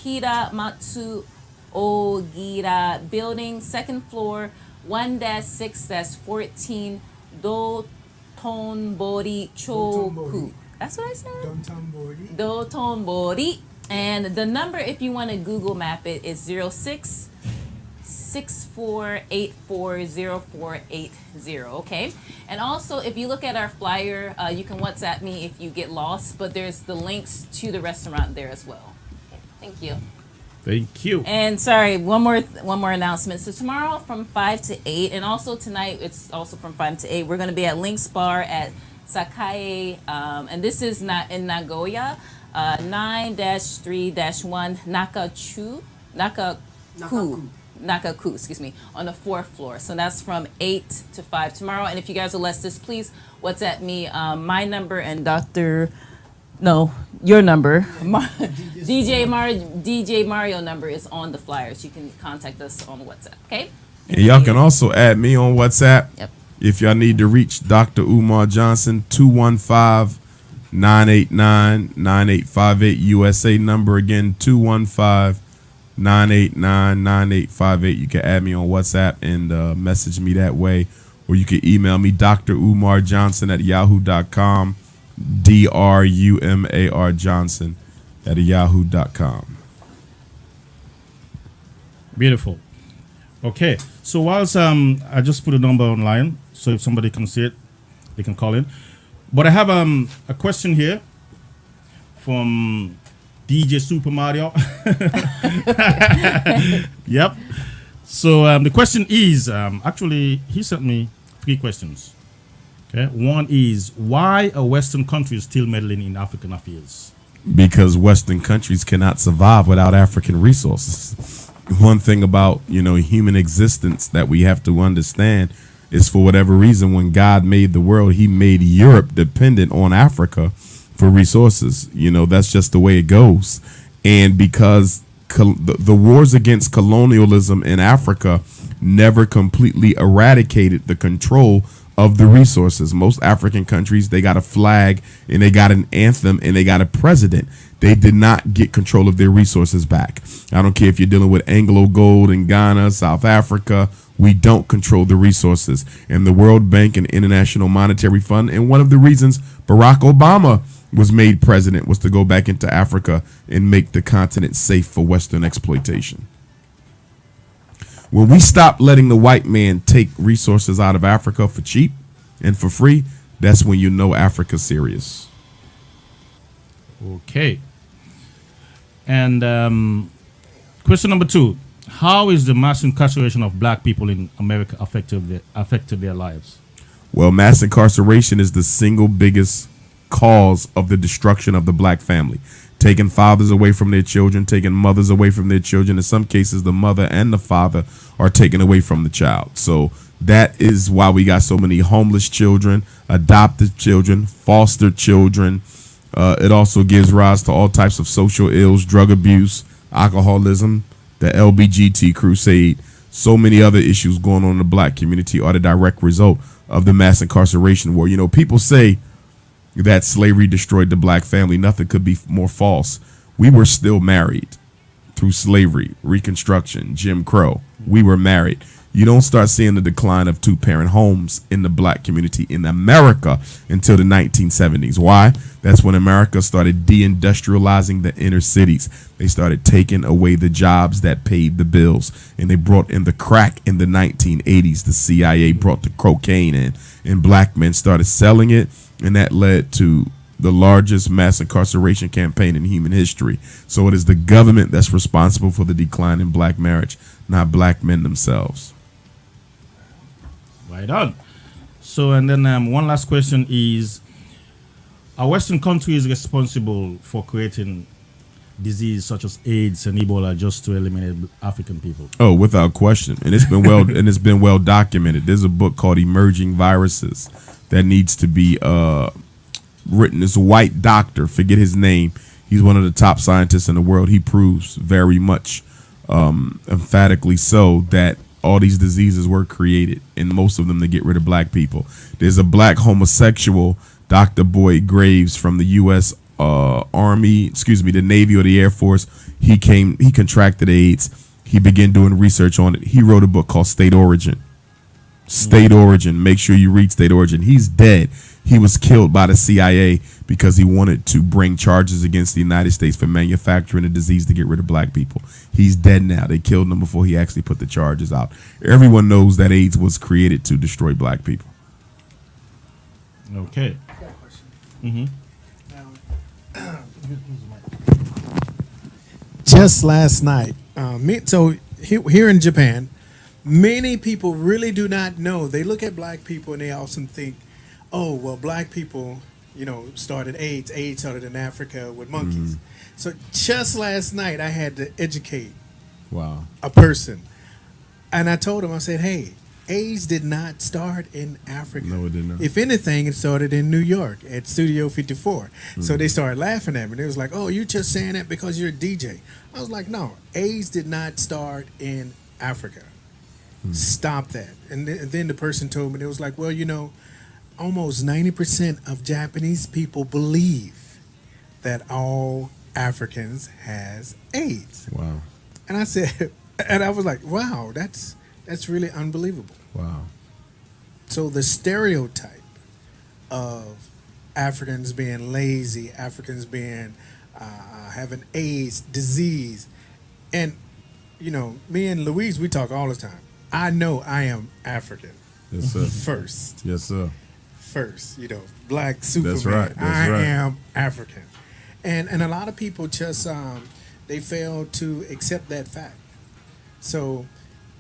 Hira Matsu Ogira Building, second floor, 1-6-14, Dotonbori Choku. That's what I said? Dotonbori. And the number, if you want to Google map it, is 0664840480. Okay? And also, if you look at our flyer, you can WhatsApp me if you get lost, but there's the links to the restaurant there as well. Okay, thank you. Thank you. And sorry, one more announcement. So tomorrow from 5 to 8, and also tonight it's also from 5 to 8. We're going to be at Link's Bar at Sakae, and this is not in Nagoya, 9-3-1 Nakaku, excuse me, on the 4th floor. So that's from 8 to 5 tomorrow. And if you guys will let this, please WhatsApp me my number and your number. DJ Mario number is on the flyers. You can contact us on WhatsApp. Okay. And y'all can also add me on WhatsApp. Yep. If y'all need to reach Dr. Umar Johnson, 215-989-9858. USA number again, 215-989-9858. You can add me on WhatsApp and message me that way. Or you can email me, Dr. Umar Johnson at yahoo.com, DRUMAR Johnson at yahoo.com. Beautiful. Okay, so whilst I just put a number online, so if somebody can see it, they can call in. But I have a question here from DJ Super Mario. Yep. So the question is, actually, he sent me 3 questions. Okay, one is, why are Western countries still meddling in African affairs? Because Western countries cannot survive without African resources. One thing about, human existence that we have to understand is, for whatever reason, when God made the world, he made Europe dependent on Africa for resources. That's just the way it goes. And because the wars against colonialism in Africa never completely eradicated the control of the resources. Most African countries, they got a flag and they got an anthem and they got a president. They did not get control of their resources back. I don't care if you're dealing with Anglo Gold in Ghana, South Africa. We don't control the resources. And the World Bank and International Monetary Fund, and one of the reasons Barack Obama was made president was to go back into Africa and make the continent safe for Western exploitation. When we stop letting the white man take resources out of Africa for cheap and for free, that's when you know Africa's serious. Okay. And question number 2. How is the mass incarceration of black people in America affected their lives? Well, mass incarceration is the single biggest cause of the destruction of the black family. Taking fathers away from their children, taking mothers away from their children. In some cases, the mother and the father are taken away from the child. So that is why we got so many homeless children, adopted children, foster children. It also gives rise to all types of social ills, drug abuse, alcoholism, the LBGT crusade. So many other issues going on in the black community are the direct result of the mass incarceration war. People say that slavery destroyed the black family. Nothing could be more false. We were still married through slavery, Reconstruction, Jim Crow. We were married. You don't start seeing the decline of two-parent homes in the black community in America until the 1970s. Why? That's when America started deindustrializing the inner cities. They started taking away the jobs that paid the bills, and they brought in the crack in the 1980s. The CIA brought the cocaine in, and black men started selling it, and that led to the largest mass incarceration campaign in human history. So it is the government that's responsible for the decline in black marriage, not black men themselves. Right on. So, and then one last question is, a Western country is responsible for creating disease such as AIDS and Ebola just to eliminate African people? Oh, without question. And it's been well documented. There's a book called Emerging Viruses that needs to be written. It's a white doctor, forget his name. He's one of the top scientists in the world. He proves very much emphatically so that all these diseases were created, and most of them to get rid of black people. There's a black homosexual, Dr. Boyd Graves from the U.S. Army, the Navy or the Air Force. He contracted AIDS. He began doing research on it. He wrote a book called State Origin. State Origin. Make sure you read State Origin. He's dead. He was killed by the CIA because he wanted to bring charges against the United States for manufacturing a disease to get rid of black people. He's dead now. They killed him before he actually put the charges out. Everyone knows that AIDS was created to destroy black people. Okay. I got a question. Just last night, here in Japan, many people really do not know. They look at black people and they also think, oh, well, black people, started AIDS. AIDS started in Africa with monkeys. So just last night, I had to educate a person. And I told him, I said, hey, AIDS did not start in Africa. No, it did not. If anything, it started in New York at Studio 54. So they started laughing at me. They was like, oh, you just saying that because you're a DJ. I was like, no, AIDS did not start in Africa. Stop that. And then the person told me, it was like, well, almost 90% of Japanese people believe that all Africans has AIDS. Wow. And I said, and I was like, wow, that's really unbelievable. Wow. So the stereotype of Africans being lazy, Africans being having AIDS, disease, and me and Louise, we talk all the time. I know I am African. Yes, sir. First. Yes, sir. First, black Superman. That's right. That's I am African. And a lot of people just they fail to accept that fact. So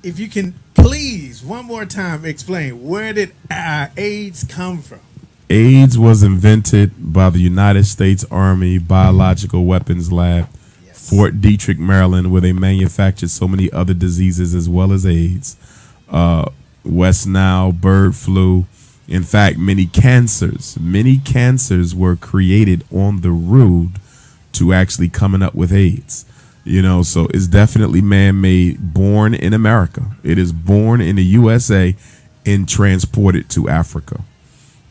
if you can please one more time explain, where did AIDS come from? AIDS was invented by the United States Army Biological Weapons Lab, Fort Detrick, Maryland, where they manufactured so many other diseases as well as AIDS. West Nile, bird flu. In fact, many cancers were created on the road to actually coming up with AIDS. So it's definitely man-made, born in America. It is born in the USA and transported to Africa.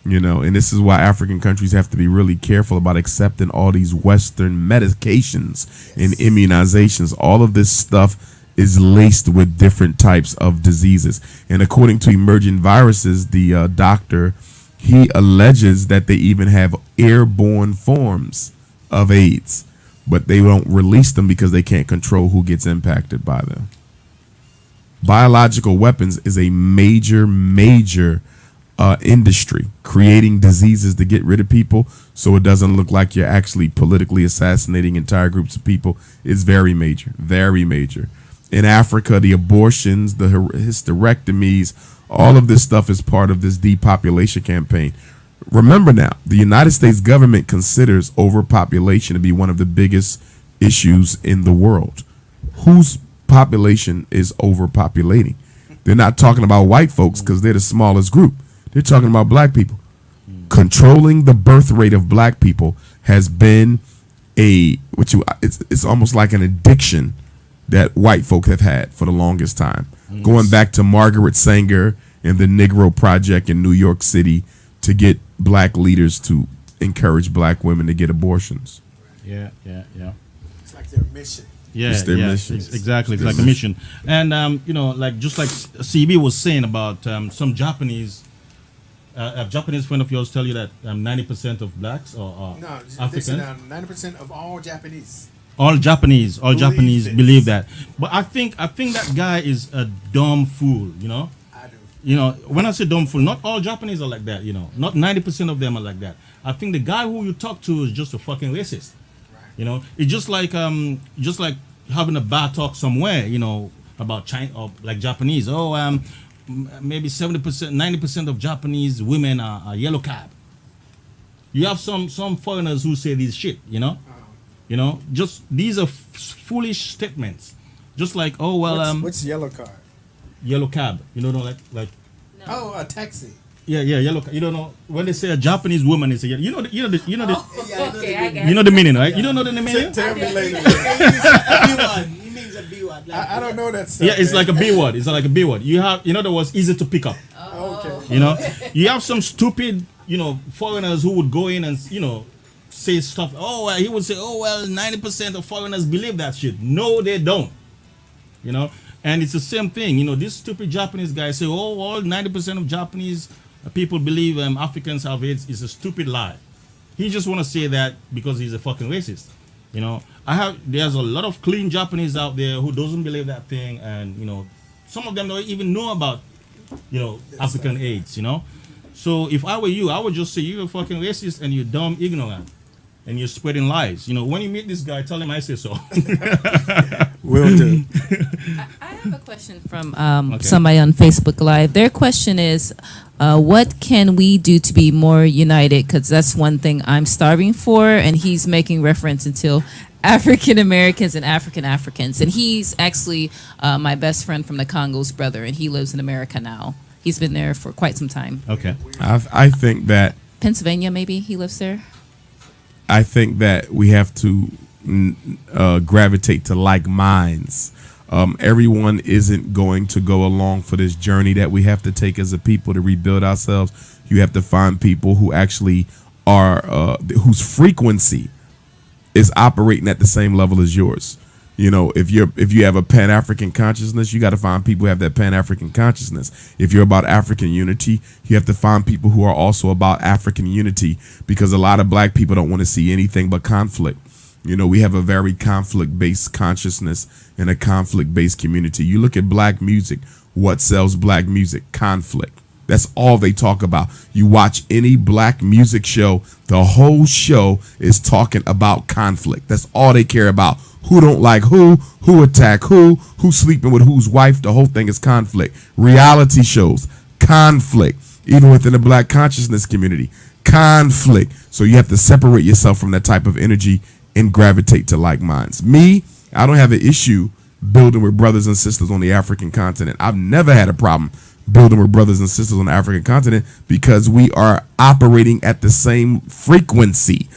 And this is why African countries have to be really careful about accepting all these Western medications and immunizations. All of this stuff is laced with different types of diseases. And according to Emerging Viruses, the doctor, he alleges that they even have airborne forms of AIDS, but they don't release them because they can't control who gets impacted by them. Biological weapons is a major industry, creating diseases to get rid of people so it doesn't look like you're actually politically assassinating entire groups of people. It's very major, very major. In Africa, the abortions, the hysterectomies, all of this stuff is part of this depopulation campaign. Remember now, the United States government considers overpopulation to be one of the biggest issues in the world. Whose population is overpopulating? They're not talking about white folks because they're the smallest group. They're talking about black people. Controlling the birth rate of black people has been it's almost like an addiction that white folk have had for the longest time. Going back to Margaret Sanger and the Negro Project in New York City to get black leaders to encourage black women to get abortions. Yeah. It's like their mission. Yeah, It's their yeah, mission. exactly. It's like a mission, and you know, like just like CB was saying about some Japanese. A Japanese friend of yours tell you that 90% of blacks or No, Africans, 90% of all Japanese. all Japanese Believe believe this. that. But I think that guy is a dumb fool. You know. I do. You know, when I say dumb fool, not all Japanese are like that. You know, not 90% of them are like that. I think the guy who you talk to is just a fucking racist. Right. You know, it's just like having a bar talk somewhere. You know, about China or like Japanese. Oh, maybe 70%, 90% of Japanese women are yellow cab. You have some foreigners who say this shit. You know, just these are foolish statements. Just like, oh well, What's yellow card? yellow cab. You know, like No. Oh, a taxi. yeah, yellow. You don't know when they say a Japanese woman, they say you know the Okay, I get you know it. the meaning, right? You don't know the meaning. Tell me later. He means a B-word. I don't know that stuff. Yeah, it's man. like a B word. It's like a B word. You have, in other words, easy to pick up. Okay. You know, you have some stupid, foreigners who would go in and say stuff. Oh, well, he would say, oh well, 90% of foreigners believe that shit. No, they don't. You know, and it's the same thing. You know, this stupid Japanese guy say, oh, all 90% of Japanese people believe Africans have AIDS. Is a stupid lie. He just want to say that because he's a fucking racist. You know, there's a lot of clean Japanese out there who doesn't believe that thing, and some of them don't even know about African AIDS. So if I were you, I would just say you're a fucking racist and you're dumb, ignorant, and you're spreading lies. When you meet this guy, tell him I say so. Will do. I have a question from somebody on Facebook Live. Their question is, what can we do to be more united? Because that's one thing I'm starving for, and he's making reference until African Americans and Africans. And he's actually my best friend from the Congo's brother, and he lives in America now. He's been there for quite some time. Okay. I think that Pennsylvania, maybe he lives there. I think that we have to gravitate to like minds. Everyone isn't going to go along for this journey that we have to take as a people to rebuild ourselves. You have to find people who actually are whose frequency is operating at the same level as yours. If you have a Pan-African consciousness, you got to find people who have that Pan-African consciousness. If you're about African unity, you have to find people who are also about African unity, because a lot of black people don't want to see anything but conflict. We have a very conflict-based consciousness and a conflict-based community. You look at black music, what sells black music? Conflict. That's all they talk about. You watch any black music show, the whole show is talking about conflict. That's all they care about. Who don't like who attack who's sleeping with whose wife. The whole thing is conflict. Reality shows, conflict. Even within the black consciousness community, conflict. So you have to separate yourself from that type of energy and gravitate to like minds. Me, I don't have an issue building with brothers and sisters on the African continent. I've never had a problem building with brothers and sisters on the African continent because we are operating at the same frequency.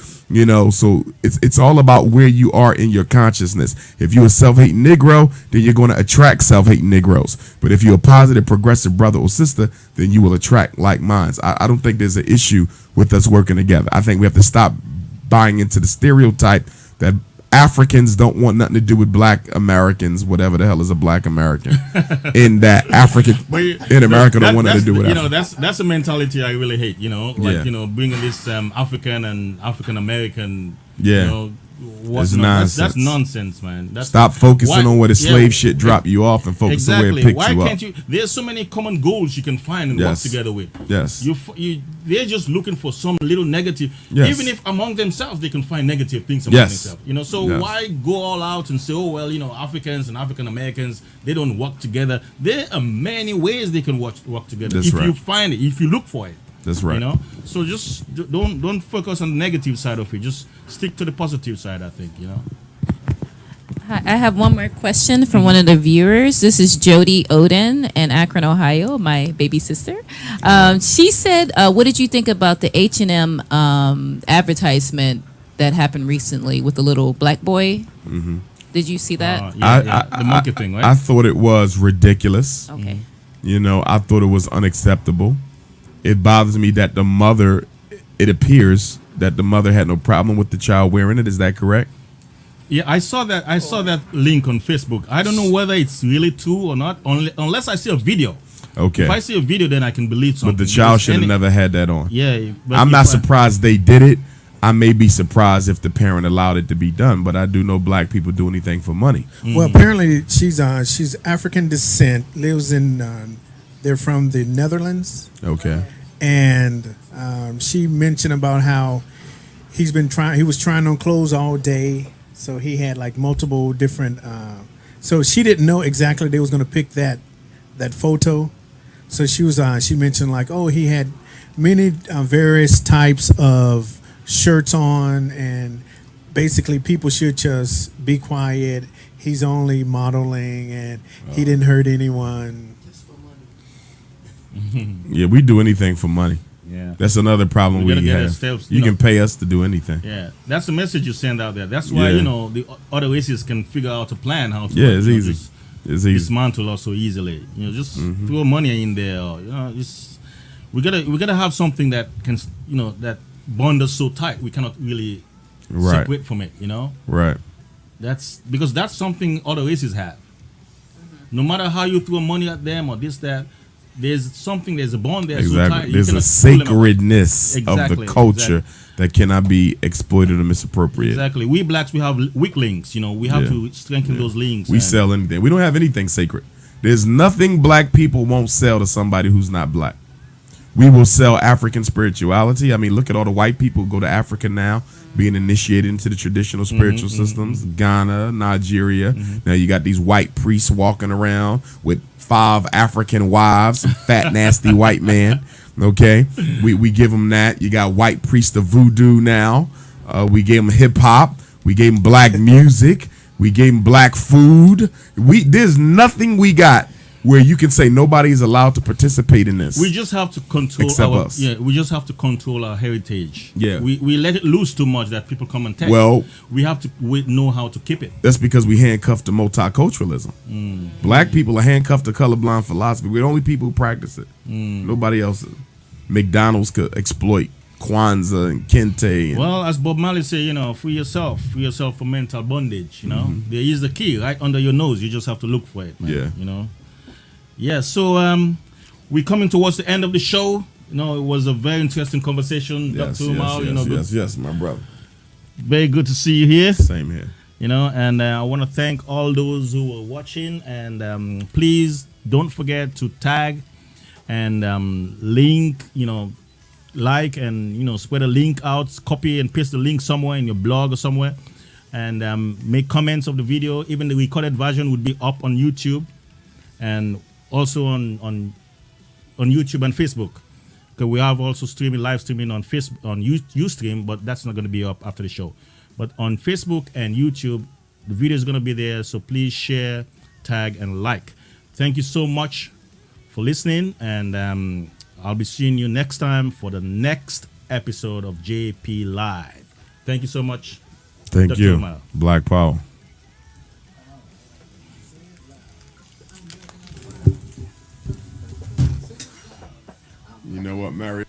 So it's all about where you are in your consciousness. If you're a self-hating Negro, then you're going to attract self-hating Negroes. But if you're a positive, progressive brother or sister, then you will attract like minds. I don't think there's an issue with us working together. I think we have to stop buying into the stereotype that Africans don't want nothing to do with black Americans, whatever the hell is a black American, in that African in America don't want nothing to do with Africa. That's a mentality I really hate. Bringing this African and African American. Yeah. It's nonsense. That's nonsense, man. Stop focusing on where the slave shit drop you off and focus on where it picks Why you up. can't you? There's so many common goals you can find and work together with. Yes. They're just looking for some little negative. Yes. Even if among themselves they can find negative things among themselves. So Yes. why go all out and say, oh well, Africans and African Americans, they don't work together. There are many ways they can work together. That's right. You find it, if you look for it. That's right. So just don't focus on the negative side of it. Just stick to the positive side, I think. Hi, I have one more question from one of the viewers. This is Jody Oden in Akron, Ohio, my baby sister. She said, what did you think about the H&M advertisement that happened recently with the little black boy? Mm-hmm. Did you see that? The monkey thing, right? I thought it was ridiculous. Okay. I thought it was unacceptable. It bothers me that the mother, it appears that the mother had no problem with the child wearing it. Is that correct? Yeah, I saw that. I saw that link on Facebook. I don't know whether it's really true or not. Only unless I see a video. Okay. If I see a video, then I can believe something. But the child Because should have never had that on. Yeah, but I'm if not I- surprised they did it. I may be surprised if the parent allowed it to be done, but I do know black people do anything for money. Well, apparently she's African descent, lives in they're from the Netherlands, Okay. and she mentioned about how he was trying on clothes all day, so he had like multiple different. So she didn't know exactly they was going to pick that photo. So she mentioned like, oh, he had many various types of shirts on, and basically people should just be quiet. He's only modeling, and he didn't hurt anyone. Yeah, we do anything for money. Yeah. That's another problem We we gotta get have. ourselves, You you can know- pay us to do anything. Yeah, that's the message you send out there. That's why Yeah. the other races can figure out a plan how to Yeah, it's you know, easy. just It's easy. dismantle us so easily. Just throw money in there. Or, just we gotta have something that can that bond us so tight we cannot really Right. separate from it. Right. That's because that's something other races have. No matter how you throw money at them or this that, there's a bond there so tight. Exactly. you There's a cannot pull them apart. sacredness of the Exactly, culture that cannot be exploited or misappropriated. Exactly. We blacks, we have weak links. We have Yeah. to strengthen those links. We and- sell anything. We don't have anything sacred. There's nothing black people won't sell to somebody who's not black. We will sell African spirituality. I mean, look at all the white people who go to Africa now, being initiated into the traditional spiritual systems. Ghana, Nigeria. Now you got these white priests walking around with 5 African wives, some fat, nasty white man. Okay, we give them that. You got white priests of voodoo now. We gave them hip hop. We gave them black music. We gave them black food. There's nothing we got where you can say nobody is allowed to participate in this. We just have to control Except our us. we just have to control our heritage. Yeah. We let it loose too much that people come and take. Well- we have to know how to keep it. That's because we handcuffed to multiculturalism. Black people are handcuffed to colorblind philosophy. We're the only people who practice it. Nobody else. McDonald's could exploit Kwanzaa and Kente. And, Well, as Bob Marley say, free yourself from mental bondage. There is the key right under your nose. You just have to look for it, man. Yeah. Yeah. So we're coming towards the end of the show. It was a very interesting conversation, Dr. Umar. yes, my brother. Very good to see you here. Same here. And I want to thank all those who were watching, and please don't forget to tag and link, like and spread a link out, copy and paste the link somewhere in your blog or somewhere, and make comments of the video. Even the recorded version would be up on YouTube, and also on YouTube and Facebook. Because we have also live streaming on Facebook on Ustream, but that's not going to be up after the show. But on Facebook and YouTube, the video is going to be there. So please share, tag, and like. Thank you so much for listening, and I'll be seeing you next time for the next episode of JP Live. Thank you so much. Thank Dr. you. Umar. Black Power. You know what, Mary?